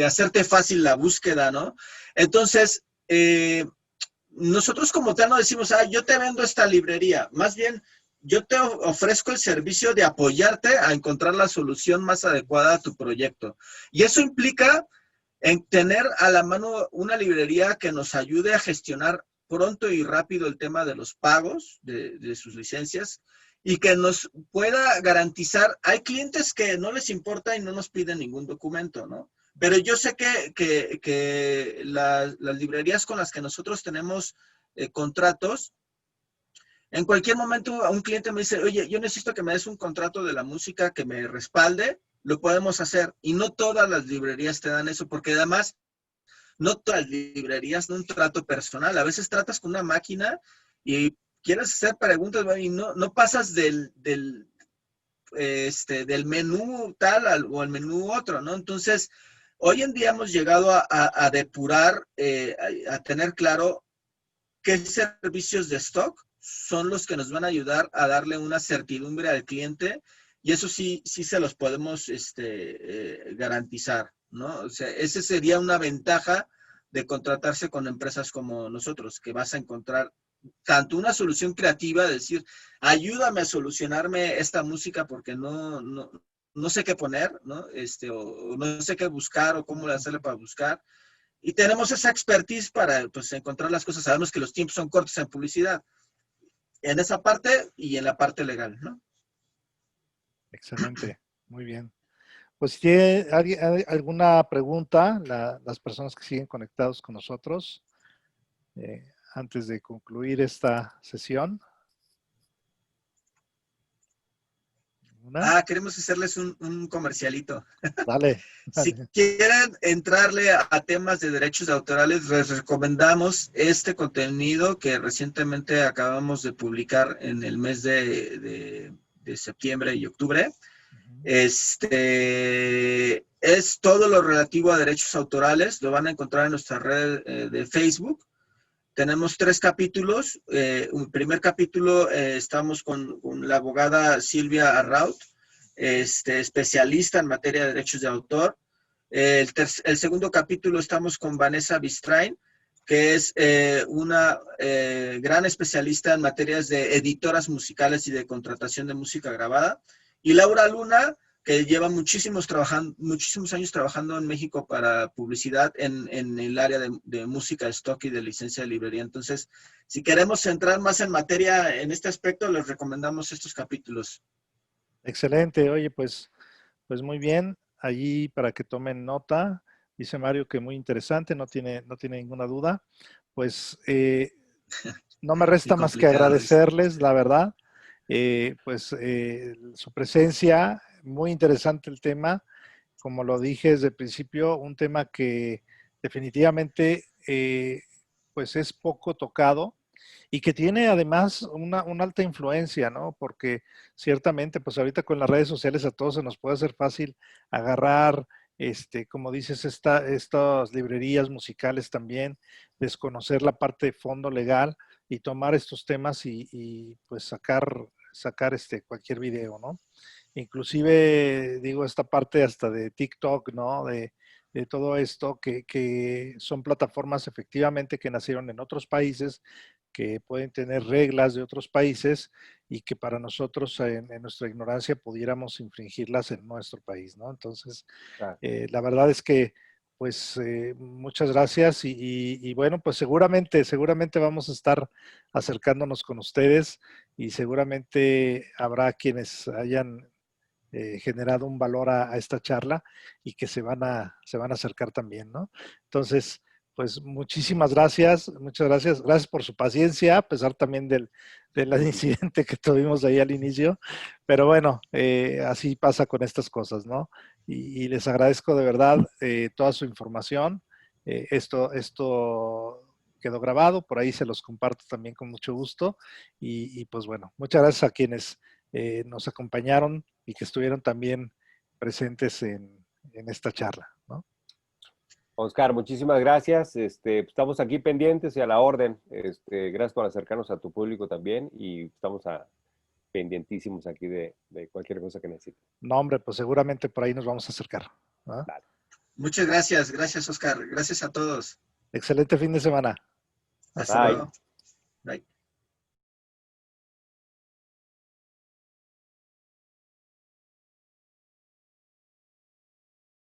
hacerte fácil la búsqueda, ¿no? Entonces, nosotros como tal no decimos, yo te vendo esta librería. Más bien, yo te ofrezco el servicio de apoyarte a encontrar la solución más adecuada a tu proyecto. Y eso implica en tener a la mano una librería que nos ayude a gestionar pronto y rápido el tema de los pagos de sus licencias y que nos pueda garantizar. Hay clientes que no les importa y no nos piden ningún documento, ¿no? Pero yo sé que las librerías con las que nosotros tenemos contratos, en cualquier momento un cliente me dice, oye, yo necesito que me des un contrato de la música que me respalde, lo podemos hacer. Y no todas las librerías te dan eso, porque además no todas las librerías dan un trato personal. A veces tratas con una máquina y quieres hacer preguntas, bueno, y no pasas del menú tal o al menú otro, ¿no? Entonces, hoy en día hemos llegado a depurar, a tener claro qué servicios de stock son los que nos van a ayudar a darle una certidumbre al cliente, y eso sí se los podemos garantizar, ¿no? O sea, esa sería una ventaja de contratarse con empresas como nosotros, que vas a encontrar tanto una solución creativa, de decir, ayúdame a solucionarme esta música porque no sé qué poner, ¿no? O no sé qué buscar o cómo hacerle para buscar. Y tenemos esa expertise para, pues, encontrar las cosas. Sabemos que los tiempos son cortos en publicidad, en esa parte y en la parte legal, ¿no? Excelente, muy bien. Pues si tiene alguna pregunta, las personas que siguen conectados con nosotros, antes de concluir esta sesión. Queremos hacerles un comercialito. Dale. Si quieren entrarle a temas de derechos autorales, les recomendamos este contenido que recientemente acabamos de publicar en el mes de septiembre y octubre. Es todo lo relativo a derechos autorales. Lo van a encontrar en nuestra red de Facebook. Tenemos 3 capítulos. Un primer capítulo estamos con la abogada Silvia Arraut, especialista en materia de derechos de autor. El segundo capítulo estamos con Vanessa Bistrain, que es una gran especialista en materias de editoras musicales y de contratación de música grabada. Y Laura Luna, que lleva muchísimos años trabajando en México para publicidad en el área de música, stock y de licencia de librería. Entonces, si queremos entrar más en materia en este aspecto, les recomendamos estos capítulos. Excelente. Oye, pues muy bien. Allí para que tomen nota, dice Mario que muy interesante, no tiene ninguna duda. Pues no me resta más que agradecerles, la verdad, su presencia. Muy interesante el tema, como lo dije desde el principio, un tema que definitivamente pues es poco tocado y que tiene además una alta influencia, ¿no? Porque ciertamente pues ahorita con las redes sociales a todos se nos puede hacer fácil agarrar, como dices, estas librerías musicales también, desconocer la parte de fondo legal y tomar estos temas y pues sacar cualquier video, ¿no? Inclusive, digo, esta parte hasta de TikTok, ¿no? De todo esto, que son plataformas efectivamente que nacieron en otros países, que pueden tener reglas de otros países y que para nosotros en nuestra ignorancia pudiéramos infringirlas en nuestro país, ¿no? Entonces, la verdad es que, pues, muchas gracias y bueno, pues seguramente vamos a estar acercándonos con ustedes y seguramente habrá quienes hayan generado un valor a esta charla y que se van a acercar también, ¿no? Entonces, pues muchísimas gracias, muchas gracias. Gracias por su paciencia, a pesar también del incidente que tuvimos ahí al inicio. Pero bueno, así pasa con estas cosas, ¿no? Y les agradezco de verdad toda su información. Esto quedó grabado, por ahí se los comparto también con mucho gusto. Y pues bueno, muchas gracias a quienes nos acompañaron y que estuvieron también presentes en esta charla, ¿no? Oscar, muchísimas gracias. Estamos aquí pendientes y a la orden. Gracias por acercarnos a tu público también y estamos pendientísimos aquí de cualquier cosa que necesiten. No, hombre, pues seguramente por ahí nos vamos a acercar, ¿no? Vale. Muchas gracias. Gracias, Oscar. Gracias a todos. Excelente fin de semana. Hasta luego. Bye.